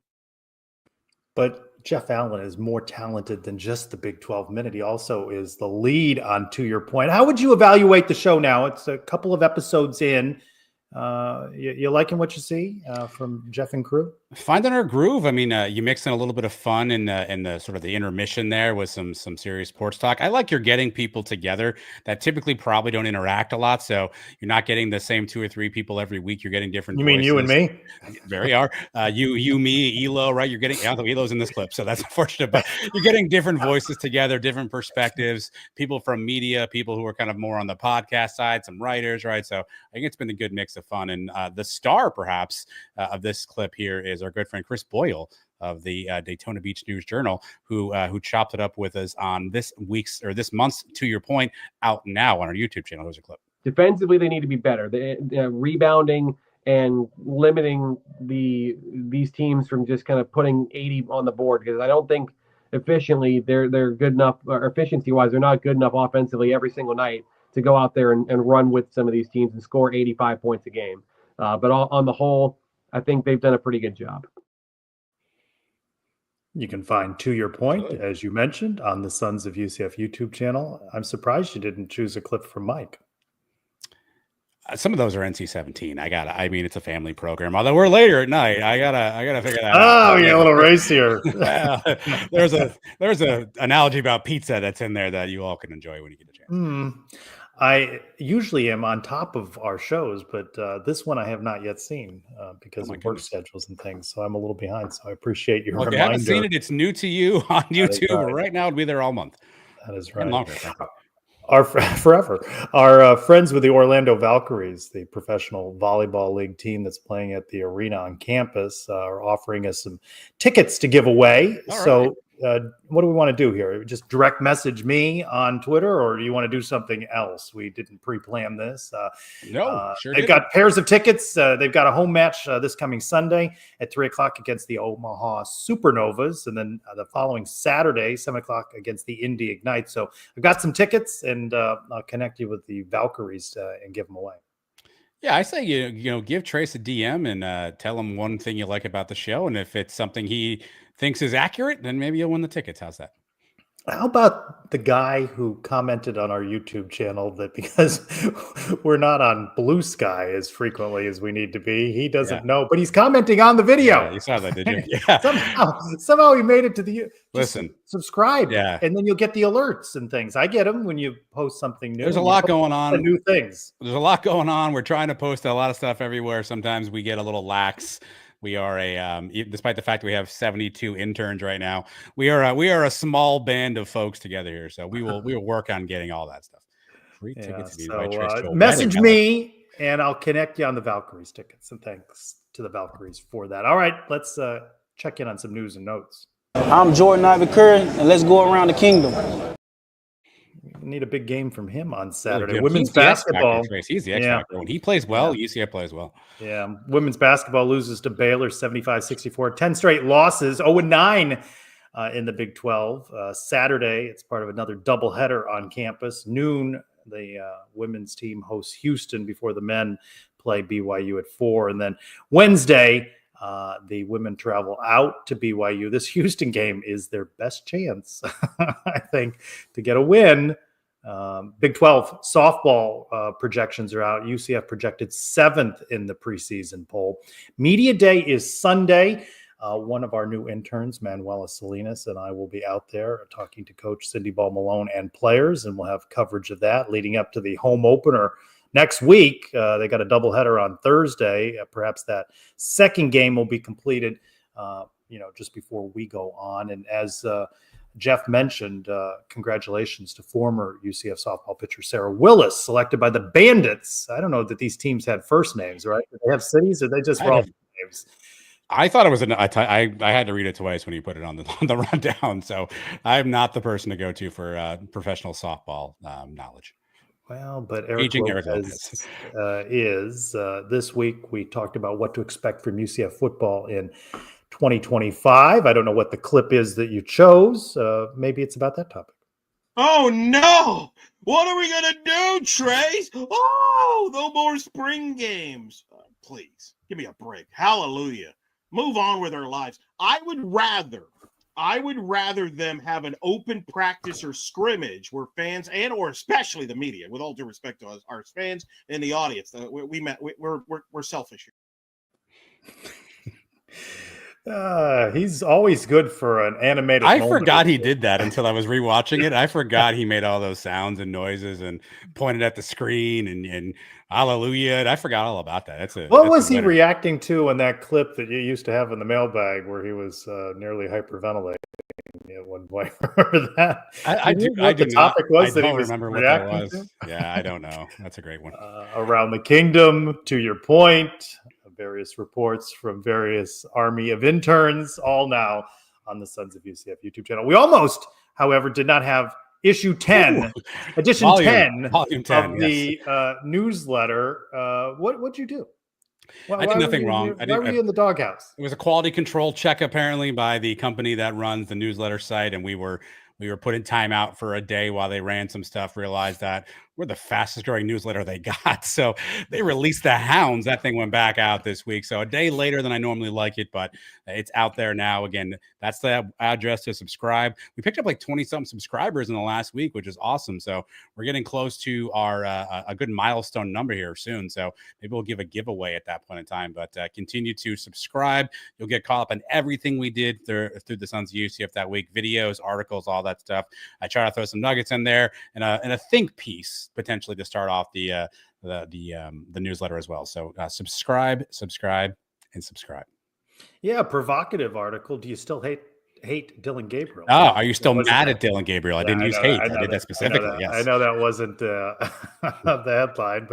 But Jeff Allen is more talented than just the Big 12 Minute. He also is the lead on To Your Point. How would you evaluate the show now? It's a couple of episodes in. You liking what you see from Jeff and crew? Finding our groove. I mean, you mix in a little bit of fun in the sort of the intermission there with some serious sports talk. I like you're getting people together that typically probably don't interact a lot. So you're not getting the same 2 or 3 people every week. You're getting different. You mean you and me? Very are. You, me, Elo, right? You're getting Elo's in this clip, so that's unfortunate. But you're getting different voices together, different perspectives. People from media, people who are kind of more on the podcast side, some writers, right? So I think it's been a good mix of fun. And the star, perhaps, of this clip here is our good friend Chris Boyle of the Daytona Beach News Journal, who chopped it up with us on this month's To Your Point, out now on our YouTube channel. There's a clip. Defensively, they need to be better. The rebounding and limiting these teams from just kind of putting 80 on the board, because I don't think efficiently they're good enough, or efficiency wise they're not good enough offensively every single night to go out there and run with some of these teams and score 85 points a game. But on the whole, I think they've done a pretty good job. You can find To Your Point, as you mentioned, on the Sons of UCF YouTube channel. I'm surprised you didn't choose a clip from Mike. Some of those are NC-17. I mean, it's a family program. Although we're later at night, I gotta figure that out. Oh, yeah, a little race here. There's a analogy about pizza that's in there that you all can enjoy when you get a chance. I usually am on top of our shows, but this one I have not yet seen because of work schedules and things. So I'm a little behind. So I appreciate your reminder. If you haven't seen it, it's new to you on YouTube. Right now, it'll be there all month. That is right. And longer, forever. Our friends with the Orlando Valkyries, the professional volleyball league team that's playing at the arena on campus, are offering us some tickets to give away. So what do we want to do here? Just direct message me on Twitter, or do you want to do something else? We didn't pre-plan this. They've got pairs of tickets. They've got a home match this coming Sunday at 3:00 against the Omaha Supernovas, and then the following Saturday, 7:00 against the Indy Ignite. So I've got some tickets, and I'll connect you with the Valkyries and give them away. Yeah, I say give Trace a DM and tell him one thing you like about the show, and if it's something he thinks is accurate, then maybe you'll win the tickets. How's that? How about the guy who commented on our YouTube channel that because we're not on Blue Sky as frequently as we need to be, he doesn't know, but he's commenting on the video. Yeah, you saw that, did you? Yeah. Somehow he made it to the. Listen, subscribe, and then you'll get the alerts and things. I get them when you post something new. There's a lot going on. New things. There's a lot going on. We're trying to post a lot of stuff everywhere. Sometimes we get a little lax. We are despite the fact that we have 72 interns right now, we are a small band of folks together here. So we will work on getting all that stuff. Free tickets. Message me and I'll connect you on the Valkyries tickets. And thanks to the Valkyries for that. All right, let's check in on some news and notes. I'm Jordan Ivy Curry, and let's go around the kingdom. Need a big game from him on Saturday. Really Women's basketball. He's the X factor. When he plays well, UCF plays well. Yeah. Women's basketball loses to Baylor 75-64. 10 straight losses, 0-9 in the Big 12. Saturday, it's part of another doubleheader on campus. Noon, the women's team hosts Houston before the men play BYU at 4. And then Wednesday, the women travel out to BYU. This Houston game is their best chance, I think, to get a win. Big 12 softball projections are out. UCF projected 7th in the preseason poll. Media Day is Sunday. One of our new interns, Manuela Salinas, and I will be out there talking to Coach Cindy Ball Malone and players, and we'll have coverage of that leading up to the home opener next week. They got a doubleheader on Thursday. Perhaps that second game will be completed, just before we go on. And as Jeff mentioned, congratulations to former UCF softball pitcher Sarah Willis, selected by the Bandits. I don't know that these teams had first names, right? Do they have cities, or they just were all names? I thought it was I had to read it twice when you put it on the rundown. So I'm not the person to go to for professional softball knowledge. Well, but Eric Lopez is. This week we talked about what to expect from UCF football in 2025. I don't know what the clip is that you chose. Maybe it's about that topic. Oh, no. What are we going to do, Trace? Oh, no more spring games. Please, give me a break. Hallelujah. Move on with our lives. I would rather them have an open practice or scrimmage where fans or especially the media, with all due respect to us, our fans and the audience, we're selfish here. He's always good for an animated I moment. forgot he did that until I was rewatching it. I forgot he made all those sounds and noises and pointed at the screen and hallelujah. And I forgot all about that. What was he reacting to in that clip that you used to have in the mailbag where he was nearly hyperventilating at one point? Remember that? I don't remember what that was. Yeah, I don't know. That's a great one. Around the kingdom, to your point. Various reports from various army of interns, all now on the Sons of UCF YouTube channel. We almost, however, did not have issue 10, edition volume 10 of the newsletter. What'd you do? I did nothing wrong. Why were you in the doghouse? It was a quality control check apparently by the company that runs the newsletter site, and we were put in timeout for a day while they ran some stuff. Realized that we're the fastest growing newsletter they got, so they released the hounds. That thing went back out this week, so a day later than I normally like it, but it's out there now. Again, that's the address to subscribe. We picked up like 20-something subscribers in the last week, which is awesome. So we're getting close to our a good milestone number here soon. So maybe we'll give a giveaway at that point in time. But continue to subscribe. You'll get caught up on everything we did through the Sons of UCF that week, videos, articles, all that stuff. I try to throw some nuggets in there and a think piece potentially to start off the newsletter as well. So subscribe. Yeah, provocative article. Do you still hate Dylan Gabriel? Oh, are you still mad at Dylan Gabriel? I didn't use hate. I did that specifically. Yes, I know that wasn't the headline,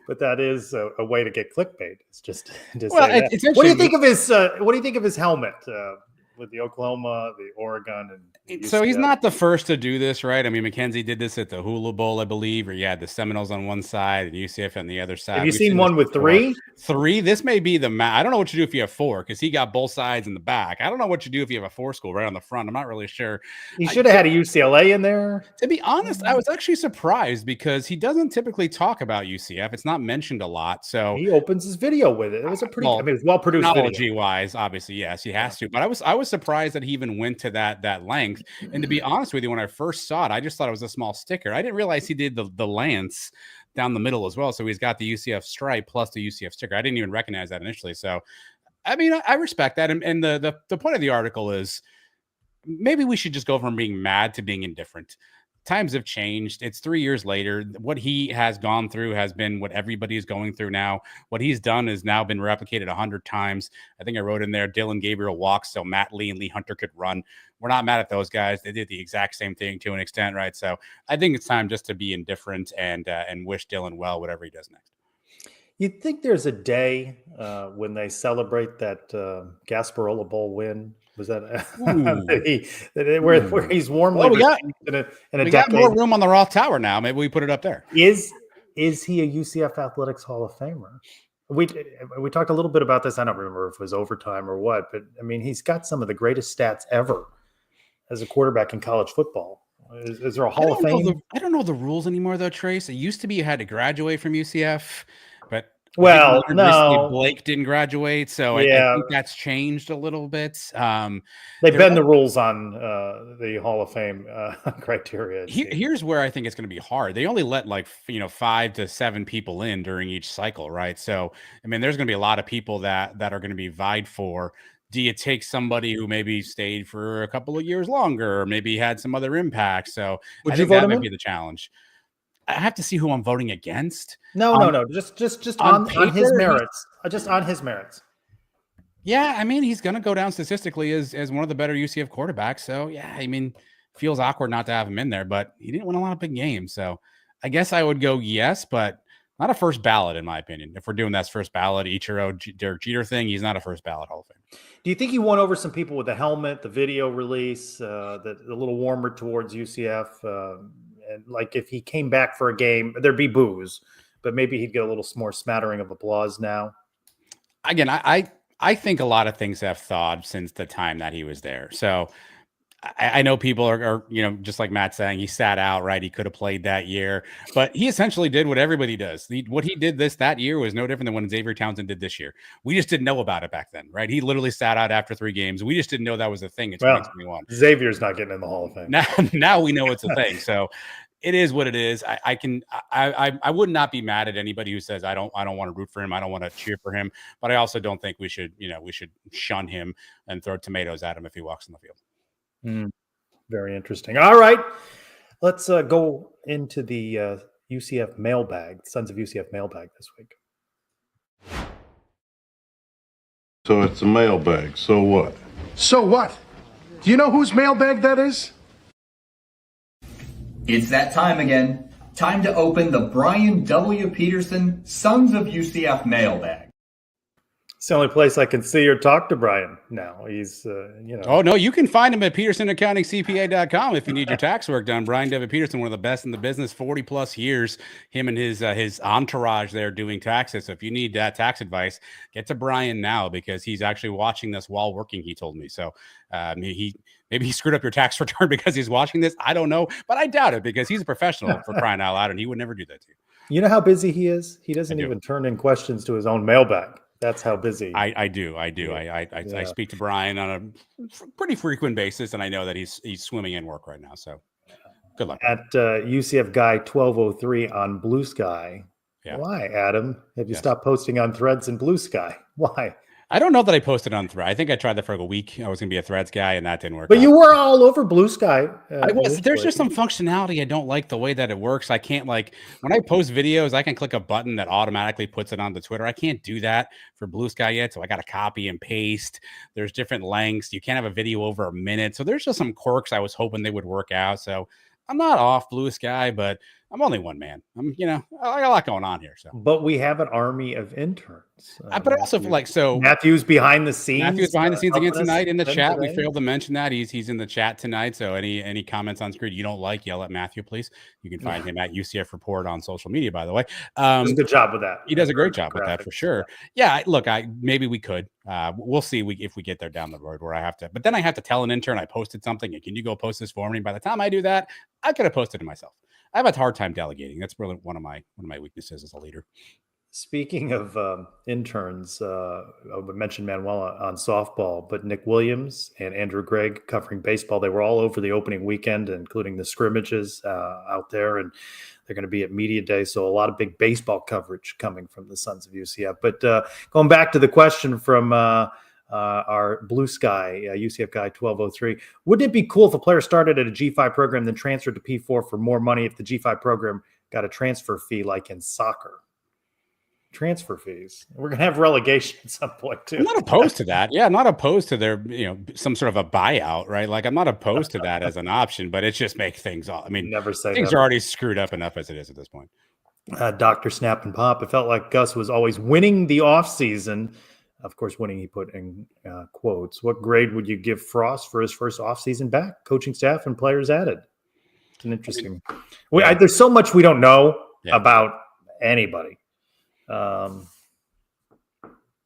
but that is a way to get clickbait. It's just well, it's what do you think of his helmet? With the Oklahoma, the Oregon, and so he's not the first to do this, right? I mean, McKenzie did this at the Hula Bowl, I believe, where you had the Seminoles on one side and UCF on the other side. Have you seen one with three? Three? This may be I don't know what you do if you have four, because he got both sides in the back. I don't know what you do if you have a four school right on the front. I'm not really sure. He should have had a UCLA in there. To be honest, I was actually surprised because he doesn't typically talk about UCF. It's not mentioned a lot. So he opens his video with it. It was a pretty, it was well produced. Technology wise, obviously, yes, he has to. But I was surprised that he even went to that length. And to be honest with you, when I first saw it, I just thought it was a small sticker. I didn't realize he did the lance down the middle as well. So he's got the UCF stripe plus the UCF sticker. I didn't even recognize that initially. So, I mean, I respect that. And the point of the article is maybe we should just go from being mad to being indifferent. Times have changed. It's 3 years later. What he has gone through has been what everybody is going through now. What he's done has now been replicated 100 times. I think I wrote in there, Dylan Gabriel walks so Matt Lee and Lee Hunter could run. We're not mad at those guys. They did the exact same thing to an extent, right? So I think it's time just to be indifferent and wish Dylan well, whatever he does next. You'd think there's a day when they celebrate that Gasparola Bowl win. Was that where he's warmly we got decade? More room on the Roth Tower now. Maybe we put it up there. Is he a UCF Athletics Hall of Famer? We talked a little bit about this. I don't remember if it was overtime or what, but I mean, he's got some of the greatest stats ever as a quarterback in college football. Is there a Hall of Fame? I don't know the rules anymore, though, Trace. It used to be you had to graduate from UCF, but well, no, Blake didn't graduate, so I think that's changed a little bit. They bend the rules on the Hall of Fame criteria. Here's where I think it's going to be hard. They only let 5 to 7 people in during each cycle, right? So, I mean, there's going to be a lot of people that are going to be vied for. Do you take somebody who maybe stayed for a couple of years longer, or maybe had some other impact? So, I think that might be the challenge. I have to see who I'm voting against. No. Just on his merits. Just on his merits. Yeah, I mean, he's going to go down statistically as one of the better UCF quarterbacks. So, yeah, I mean, feels awkward not to have him in there, but he didn't win a lot of big games. So, I guess I would go yes, but not a first ballot, in my opinion. If we're doing that first ballot, Ichiro, Derek Jeter thing, he's not a first ballot Hall of Fame. Do you think he won over some people with the helmet, the video release, a little warmer towards UCF? And like if he came back for a game, there'd be boos, but maybe he'd get a little more smattering of applause now. Again, I think a lot of things have thawed since the time that he was there. So I know people are just like Matt saying, he sat out, right? He could have played that year, but he essentially did what everybody does. What he did that year was no different than what Xavier Townsend did this year. We just didn't know about it back then, right? He literally sat out after 3 games. We just didn't know that was a thing in 2021. Xavier's not getting in the Hall of Fame. Now we know it's a thing. So it is what it is. I would not be mad at anybody who says I don't want to root for him. I don't want to cheer for him, but I also don't think we should shun him and throw tomatoes at him if he walks in the field. Very interesting. All right, let's go into the UCF mailbag, Sons of UCF mailbag this week. So it's a mailbag. So what? So what? Do you know whose mailbag that is? It's that time again. Time to open the Brian W. Peterson Sons of UCF mailbag. It's the only place I can see or talk to Brian now. He's, Oh, no, you can find him at petersonaccountingcpa.com if you need your tax work done. Brian David Peterson, one of the best in the business, 40 plus years, him and his entourage there doing taxes. So if you need tax advice, get to Brian now because he's actually watching this while working, he told me. So maybe he screwed up your tax return because he's watching this. I don't know, but I doubt it because he's a professional for crying out loud and he would never do that to you. You know how busy he is? He doesn't even turn in questions to his own mailbag. That's how busy. I do. I speak to Brian on a pretty frequent basis, and I know that he's swimming in work right now. So good luck. At UCF Guy 1203 on Blue Sky. Yeah. Why, Adam? Have you stopped posting on Threads and Blue Sky? Why? I don't know that I posted on Thread. I think I tried that for like a week. I was going to be a Threads guy, and that didn't work. But you were all over Blue Sky. I was. There's just some functionality I don't like the way that it works. I can't when I post videos, I can click a button that automatically puts it onto Twitter. I can't do that for Blue Sky yet, so I got to copy and paste. There's different lengths. You can't have a video over a minute. So there's just some quirks I was hoping they would work out. So I'm not off Blue Sky, but I'm only one man. I got a lot going on here. So, but we have an army of interns. But I also feel like Matthew's behind the scenes. Matthew's behind the scenes again tonight in the chat. Today. We failed to mention that he's in the chat tonight. So any comments on screen you don't like, yell at Matthew, please. You can find him at UCF Report on social media. By the way, does a good job with that. He does a great job with that for sure. Yeah, look, maybe we could. We'll see if we get there down the road where I have to. But then I have to tell an intern I posted something. And can you go post this for me? By the time I do that, I could have posted it myself. I have a hard time delegating. That's really one of my weaknesses as a leader. Speaking of interns, I would mention Manuel on softball, but Nick Williams and Andrew Gregg covering baseball, they were all over the opening weekend, including the scrimmages out there, and they're going to be at Media Day. So a lot of big baseball coverage coming from the Sons of UCF. But going back to the question from our Blue Sky, UCF Guy 1203, wouldn't it be cool if a player started at a G5 program, then transferred to P4 for more money if the G5 program got a transfer fee like in soccer? Transfer fees. We're going to have relegation at some point too. I'm not opposed to that. Yeah, I'm not opposed to their, some sort of a buyout, right? Like I'm not opposed to that as an option, but it just makes things. I mean, things are already screwed up enough as it is at this point. Dr. Snap and Pop. It felt like Gus was always winning the offseason. Of course, winning he put in quotes. What grade would you give Frost for his first offseason back? Coaching staff and players added. It's an interesting. There's so much we don't know about anybody.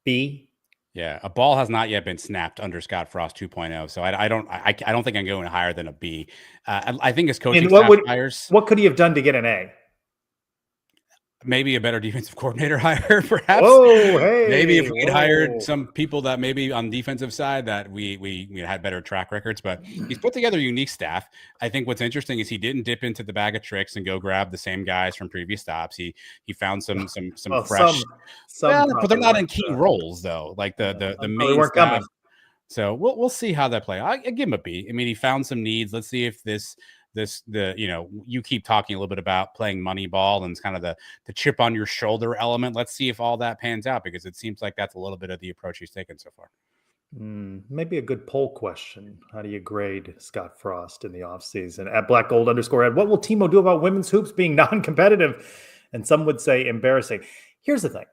B. Yeah, a ball has not yet been snapped under Scott Frost 2.0, so I don't think I'm going higher than a B. I think his coaching staff hires. What could he have done to get an A? Maybe a better defensive coordinator hire, perhaps. Oh, hey. Maybe if we'd hired some people that maybe on the defensive side that we had better track records, but he's put together a unique staff. I think what's interesting is he didn't dip into the bag of tricks and go grab the same guys from previous stops. He found some fresh, but they're not in key roles though, like the main staff. Coming. So we'll see how that plays. I give him a B. I mean, he found some needs. Let's see if you keep talking a little bit about playing money ball and kind of the chip on your shoulder element. Let's see if all that pans out, because it seems like that's a little bit of the approach he's taken so far. Maybe a good poll question. How do you grade Scott Frost in the offseason? At @blackgold_ed, what will Timo do about women's hoops being non-competitive? And some would say embarrassing. Here's the thing.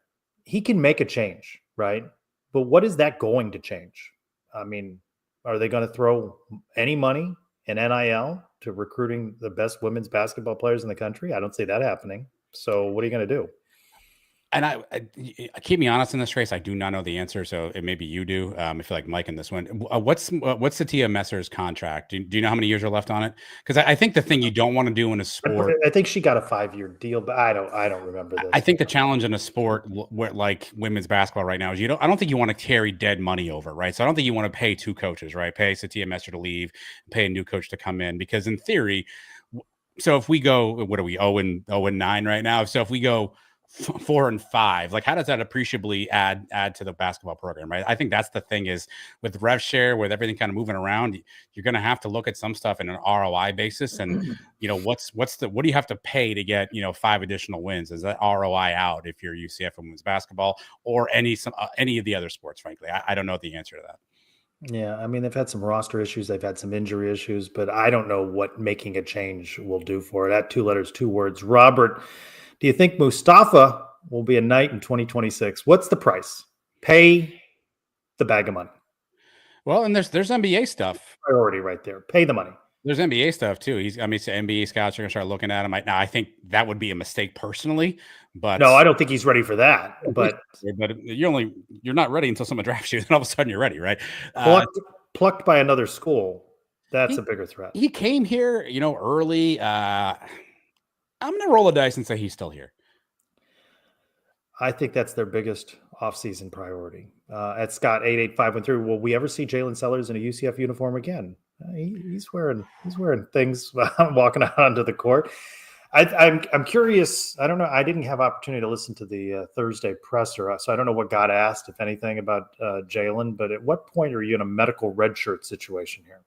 He can make a change, right? But what is that going to change? I mean, are they going to throw any money in NIL to recruiting the best women's basketball players in the country? I don't see that happening. So what are you going to do? And I keep me honest in this race. I do not know the answer, so it maybe you do. I feel like Mike in this one. What's Satia Messer's contract? Do you know how many years are left on it? Because I think the thing you don't want to do in a sport. I think she got a 5-year deal, but I don't remember this. I think the challenge in a sport like women's basketball right now is I don't think you want to carry dead money over, right? So I don't think you want to pay two coaches, right? Pay Satia Messer to leave, pay a new coach to come in, because in theory, so if we go, what are we 0-9 right now? So if we go 4-5, like how does that appreciably add to the basketball program, right? I think that's the thing is with rev share, with everything kind of moving around, you're going to have to look at some stuff in an ROI basis, and what do you have to pay to get 5 additional wins? Is that ROI out if you're UCF women's basketball or any of the other sports? Frankly, I don't know the answer to that. Yeah, I mean, they've had some roster issues. They've had some injury issues, but I don't know what making a change will do for it. At 2 letters, 2 words. Robert, do you think Mustafa will be a Knight in 2026? What's the price? Pay the bag of money. Well, and there's NBA stuff. Priority right there. Pay the money. There's NBA stuff too. NBA scouts are going to start looking at him. Now, I think that would be a mistake personally, but no, I don't think he's ready for that. But you're not ready until someone drafts you, and all of a sudden you're ready, right? Plucked by another school. That's a bigger threat. He came here, early. I'm going to roll the dice and say he's still here. I think that's their biggest offseason priority. At Scott 88513, will we ever see Jalen Sellers in a UCF uniform again? He's wearing things walking out onto the court. I'm curious. I don't know. I didn't have opportunity to listen to the Thursday presser, so I don't know what got asked, if anything, about Jalen. But at what point are you in a medical redshirt situation here?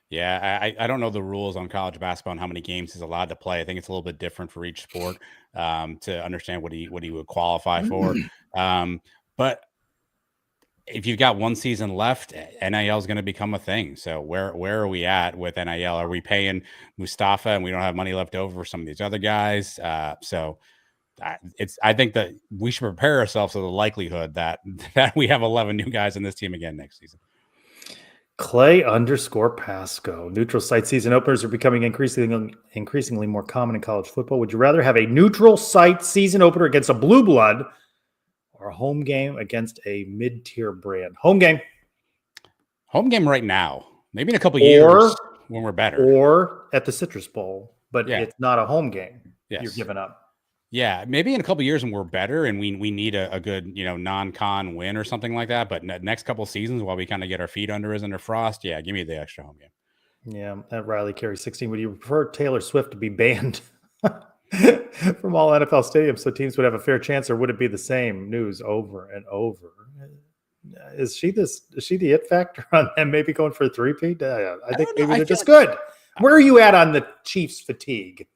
Yeah, I don't know the rules on college basketball and how many games he's allowed to play. I think it's a little bit different for each sport to understand what he would qualify for. But if you've got one season left, NIL is going to become a thing. So where are we at with NIL? Are we paying Mustafa and we don't have money left over for some of these other guys? I think that we should prepare ourselves for the likelihood that we have 11 new guys in this team again next season. Clay_Pasco. Neutral site season openers are becoming increasingly more common in college football. Would you rather have a neutral site season opener against a blue blood or a home game against a mid-tier brand? Home game. Home game right now. Maybe in a couple of years when we're better. Or at the Citrus Bowl, but it's not a home game. Yes. You're giving up. Yeah, maybe in a couple of years when we're better and we need a good, non-con win or something like that. But next couple of seasons while we kind of get our feet under Frost, give me the extra home game. Yeah, at Riley Carey 16. Would you prefer Taylor Swift to be banned from all NFL stadiums so teams would have a fair chance, or would it be the same news over and over? Is she the it factor on them maybe going for a three-peat? I think maybe they're just good. Where are you at on the Chiefs fatigue?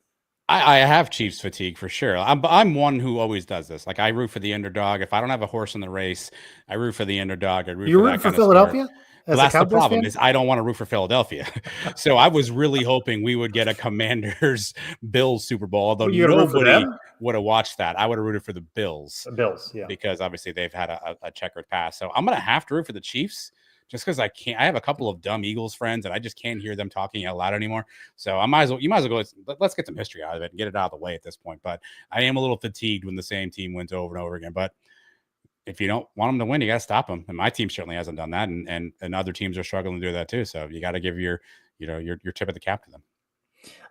I have Chiefs fatigue for sure. I'm one who always does this. Like, I root for the underdog. If I don't have a horse in the race, I root for the underdog. You root for Philadelphia? Well, that's the problem is I don't want to root for Philadelphia. So I was really hoping we would get a Commanders Bills Super Bowl, although nobody would have watched that. I would have rooted for the Bills. Yeah. Because obviously they've had a checkered past. So I'm going to have to root for the Chiefs just because I have a couple of dumb Eagles friends and I just can't hear them talking out loud anymore. So you might as well go, let's get some history out of it and get it out of the way at this point. But I am a little fatigued when the same team wins over and over again. But if you don't want them to win, you got to stop them. And my team certainly hasn't done that. And other teams are struggling to do that too. So you got to give your tip of the cap to them.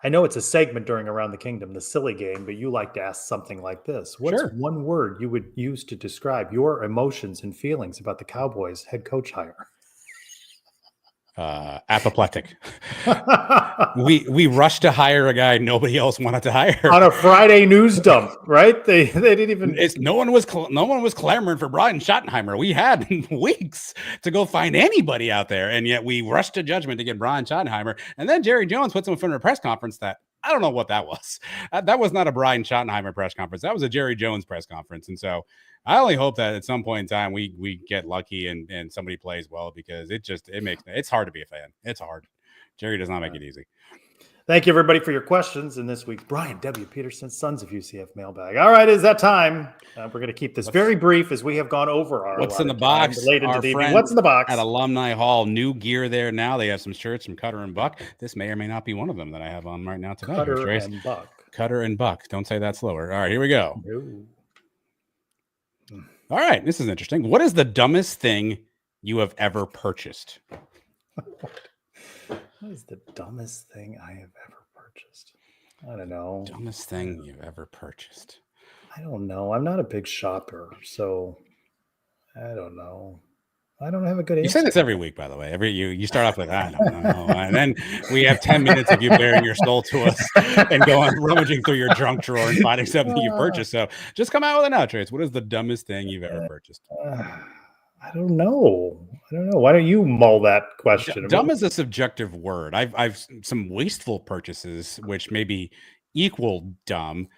I know it's a segment during Around the Kingdom, the silly game, but you like to ask something like this. What's one word you would use to describe your emotions and feelings about the Cowboys head coach hire? Apoplectic. we rushed to hire a guy nobody else wanted to hire on a Friday news dump, right? They didn't even. No one was clamoring for Brian Schottenheimer. We had weeks to go find anybody out there, and yet we rushed to judgment to get Brian Schottenheimer. And then Jerry Jones puts him in front of a press conference that I don't know what that was. That was not a Brian Schottenheimer press conference. That was a Jerry Jones press conference. And so I only hope that at some point in time we get lucky and somebody plays well, because it's hard to be a fan. It's hard. Jerry does not make it easy. Thank you, everybody, for your questions in this week's Brian W. Peterson Sons of UCF mailbag. All right, is that time? We're going to keep this very brief as we have gone over our. What's in the box? What's in the box? At Alumni Hall, new gear there now. They have some shirts from Cutter and Buck. This may or may not be one of them that I have on right now today. Cutter and Buck. Cutter and Buck. Don't say that slower. All right, here we go. No. All right, this is interesting. What is the dumbest thing you have ever purchased? What is the dumbest thing I have ever purchased? I don't know. Dumbest thing you've ever purchased? I don't know. I'm not a big shopper, so I don't know. I don't have a good answer. You say this every week, by the way. You start off with, I don't know. And then we have 10 minutes of you bearing your soul to us and going rummaging through your junk drawer and finding something you purchased. So just come out with an out, Trace. What is the dumbest thing you've ever purchased? I don't know. Why don't you mull that question? Dumb is a subjective word. I've some wasteful purchases, which maybe equal dumb.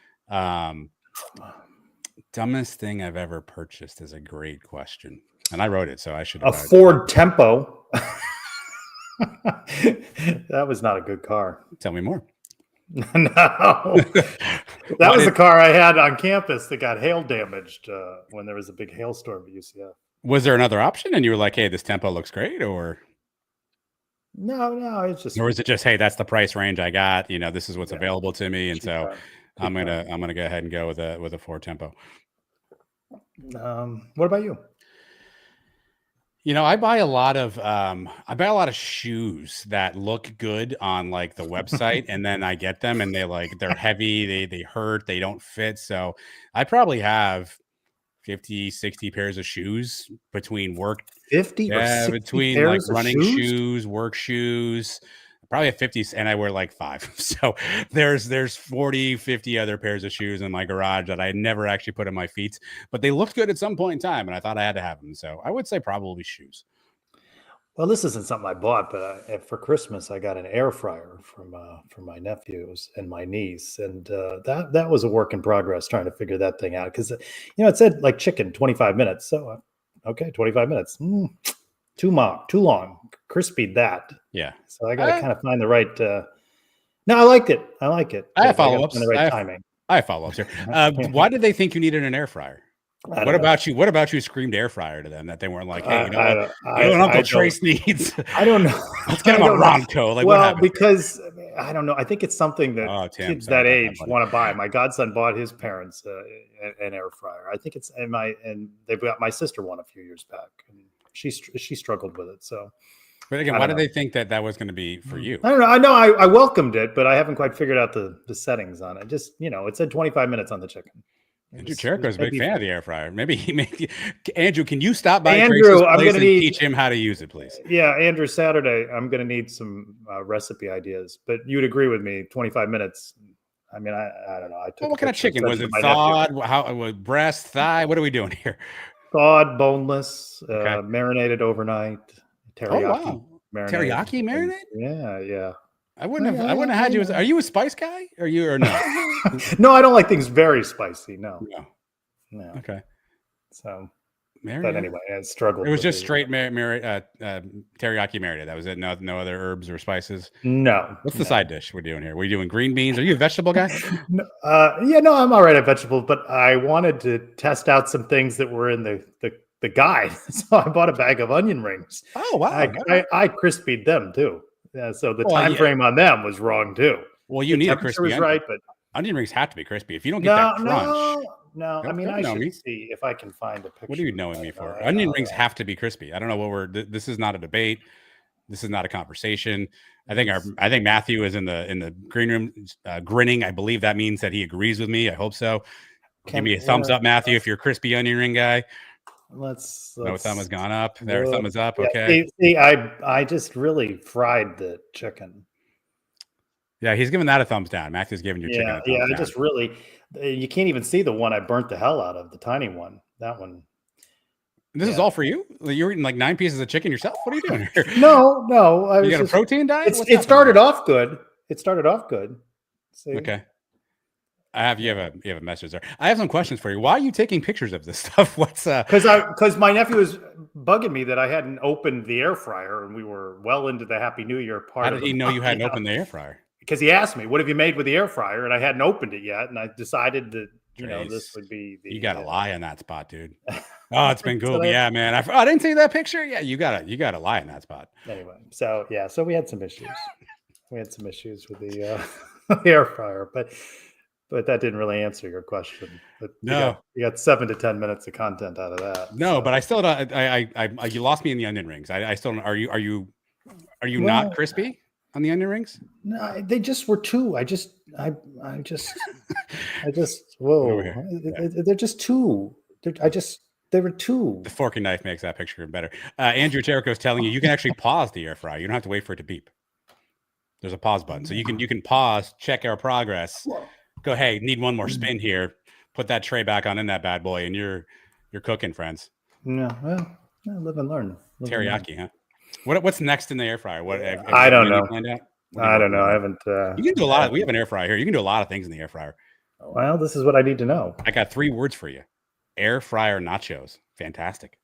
Dumbest thing I've ever purchased is a great question. And I wrote it, so I should. A Ford Tempo. That was not a good car. Tell me more. No. That was the car I had on campus that got hail damaged when there was a big hailstorm at UCF. Was there another option? And you were like, hey, this Tempo looks great, or no, it's just, or is it just, hey, that's the price range I got? You know, this is what's available to me, and so I'm gonna go ahead and go with a Ford Tempo. What about you? You know, I buy a lot of shoes that look good on like the website, and then I get them and they're heavy, they hurt, they don't fit. So I probably have 50, 60 pairs of shoes between work 50 or 60 between pairs like of running shoes? shoes, work shoes. Probably have 50, and I wear like 5. So there's 40, 50 other pairs of shoes in my garage that I never actually put in my feet, but they looked good at some point in time, and I thought I had to have them. So I would say probably shoes. Well, this isn't something I bought, but for Christmas I got an air fryer from my nephews and my niece, and that was a work in progress trying to figure that thing out, because it said like chicken 25 minutes. So okay, 25 minutes. Too long. Crispied that. Yeah. So I got to kind of find the right. No, I liked it. I have follow-ups. The right timing. I have follow-ups here. Why did they think you needed an air fryer? What about you screamed air fryer to them, that they weren't like, hey, you know what Uncle Trace needs? I don't know. Let's get him a Ronco. Like, well, because I don't know. I think it's something that Tim, kids that age want to buy. My godson bought his parents an air fryer. I think it's and they've got my sister one a few years back, and she struggled with it. So, but again, why did they think that was going to be for you? I don't know. I know I welcomed it, but I haven't quite figured out the settings on it. Just it said 25 minutes on the chicken. Andrew Cherico's a big fan of the air fryer. Maybe Andrew, can you stop by Andrew, Trace's I'm place gonna and teach him how to use it, please? Yeah, Andrew, Saturday, I'm going to need some recipe ideas, but you'd agree with me, 25 minutes. I mean, I don't know. What kind of chicken was it? Thawed? How was breast, thigh? What are we doing here? Thawed, boneless, marinated overnight. Teriyaki. Oh, wow. Teriyaki marinade? Yeah. I wouldn't have had you. Are you a spice guy? Or no? No, I don't like things very spicy. No. Okay. So, marinade? But anyway, I struggled. It was just straight teriyaki marinade. That was it. No other herbs or spices. No. What's the side dish we're doing here? We're doing green beans. Are you a vegetable guy? No, I'm all right at vegetables, but I wanted to test out some things that were in the guide, so I bought a bag of onion rings. Oh wow! I crispied them too. Yeah, so the time frame on them was wrong too. Well, you need a crispy was onion. right, but onion rings have to be crispy. If you don't get that crunch, no. I mean, I should see if I can find a picture. What are you knowing me for? Onion rings have to be crispy. I don't know what this is not a debate. This is not a conversation. I think Matthew is in the green room grinning. I believe that means that he agrees with me. I hope so. Give me a thumbs up, Matthew, if you're a crispy onion ring guy. Let's no thumb has gone up. There, thumb is up. Okay. See, I just really fried the chicken. Yeah, he's giving that a thumbs down. Matthew's giving your chicken a thumbs down. I just really, you can't even see the one I burnt the hell out of, the tiny one. That one. This is all for you? You're eating like 9 pieces of chicken yourself? What are you doing here? No. You got a protein diet? It started off good. See? Okay. You have a message there. I have some questions for you. Why are you taking pictures of this stuff? What's because my nephew was bugging me that I hadn't opened the air fryer, and we were well into the Happy New Year part. How did he know you hadn't opened the air fryer? Because he asked me, "What have you made with the air fryer?" And I hadn't opened it yet, and I decided that this would be the. You got to lie on that spot, dude. Oh, it's been cool. Yeah, man. I didn't see that picture. Yeah, you got to lie in that spot. Anyway, so we had some issues. with the air fryer, but that didn't really answer your question. But no, you got 7 to 10 minutes of content out of that. No, so. But I still don't. You lost me in the onion rings. I still don't. Are you not crispy on the onion rings? No, they just were too. I just. Whoa! They're just too. They were too. The fork and knife makes that picture better. Andrew Cherico is telling you can actually pause the air fryer. You don't have to wait for it to beep. There's a pause button, so you can pause, check our progress. Go, hey, need one more spin here. Put that tray back on in that bad boy, and you're cooking, friends. Yeah, well, live and learn. Teriyaki, huh? What's next in the air fryer? I don't know. I don't know. I haven't. You can do a lot. We have an air fryer here. You can do a lot of things in the air fryer. Well, this is what I need to know. I got 3 words for you: air fryer nachos. Fantastic.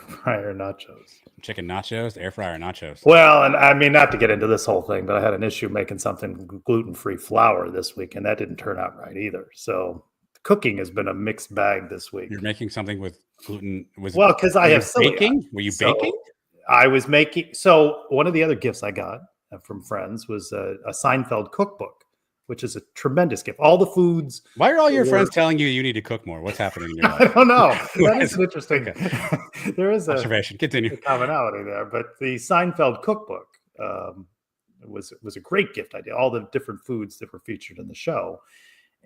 Fryer nachos. Chicken nachos, air fryer nachos. Well, and I mean, not to get into this whole thing, but I had an issue making something gluten-free flour this week, and that didn't turn out right either. So cooking has been a mixed bag this week. You're making something with gluten. Well, because I have baking. Were you baking? I was making. So one of the other gifts I got from friends was a Seinfeld cookbook, which is a tremendous gift. All the foods. Why are all your friends telling you need to cook more? What's happening in your life? I don't know. That is an interesting. There is observation. Continue. A commonality there, but the Seinfeld cookbook was a great gift idea. All the different foods that were featured in the show,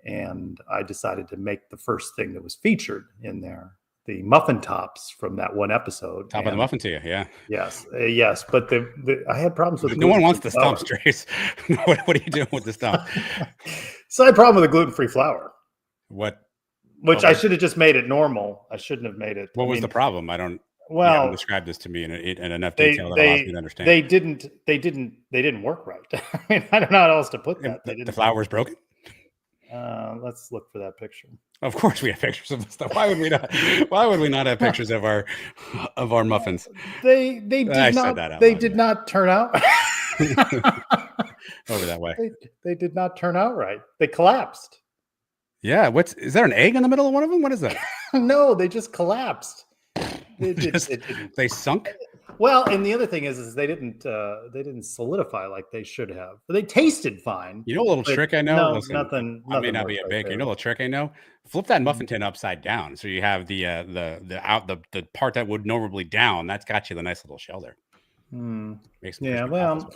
and I decided to make the first thing that was featured in there the muffin tops from that one episode. Top of the muffin to you, yeah. Yes, yes, but I had problems with the no one wants the stumps, Trace. What are you doing with the stump? So I had a problem with the gluten-free flour. What? Which I should have just made it normal. I shouldn't have made it. What was the problem? I don't. Well, describe this to me in enough detail that allows me to understand. They didn't work right. I mean, I don't know how else to put that. The flour was broken. Let's look for that picture. Of course, we have pictures of this stuff. Why would we not? Why would we not have pictures of our muffins? They did not turn out. Over that way. They did not turn out right. They collapsed. Yeah. Is there an egg in the middle of one of them? What is that? No, they just collapsed. They sunk. Well, and the other thing is they didn't solidify like they should have. They tasted fine. You know, a little trick I know. No, Listen, nothing. I may not be a baker. You know, a little trick I know. Flip that muffin tin upside down, so you have the part that would normally down. That's got you the nice little shell there. Yeah. Well,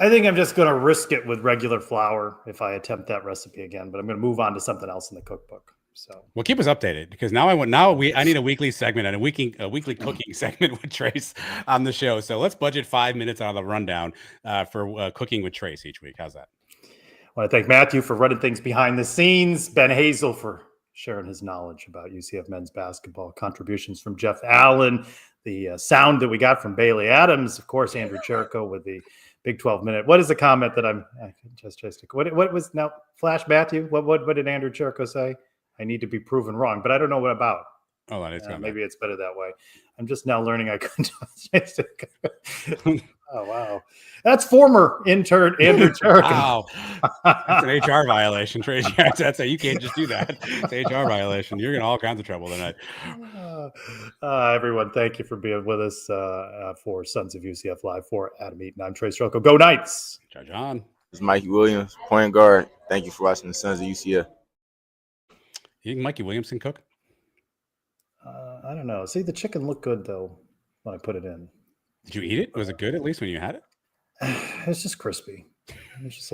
I think I'm just going to risk it with regular flour if I attempt that recipe again. But I'm going to move on to something else in the cookbook. So well, keep us updated because I need a weekly segment and a weekly cooking segment with Trace on the show. So let's budget 5 minutes out of the rundown for cooking with Trace each week. How's that? I want to thank Matthew for running things behind the scenes, Ben Hazel for sharing his knowledge about UCF men's basketball, contributions from Jeff Allen, the sound that we got from Bailey Adams, of course, Andrew Cherico with the Big 12 minute. What is the comment that what was now Flash Matthew? What did Andrew Cherico say? I need to be proven wrong, but I don't know what about. Oh, that is maybe it's better that way. I'm just now learning I couldn't. Oh, wow. That's former intern Andrew Cherico. Wow. That's an HR violation, Trace. That's you can't just do that. It's an HR violation. You're in all kinds of trouble tonight. Everyone, thank you for being with us for Sons of UCF Live. For Adam Eaton, I'm Trace Rocco. Go Knights. John. This is Mikey Williams, point guard. Thank you for watching the Sons of UCF. You think Mikey Williams can cook? I don't know. See, the chicken looked good, though, when I put it in. Did you eat it? Was it good, at least, when you had it? It's just crispy. It's just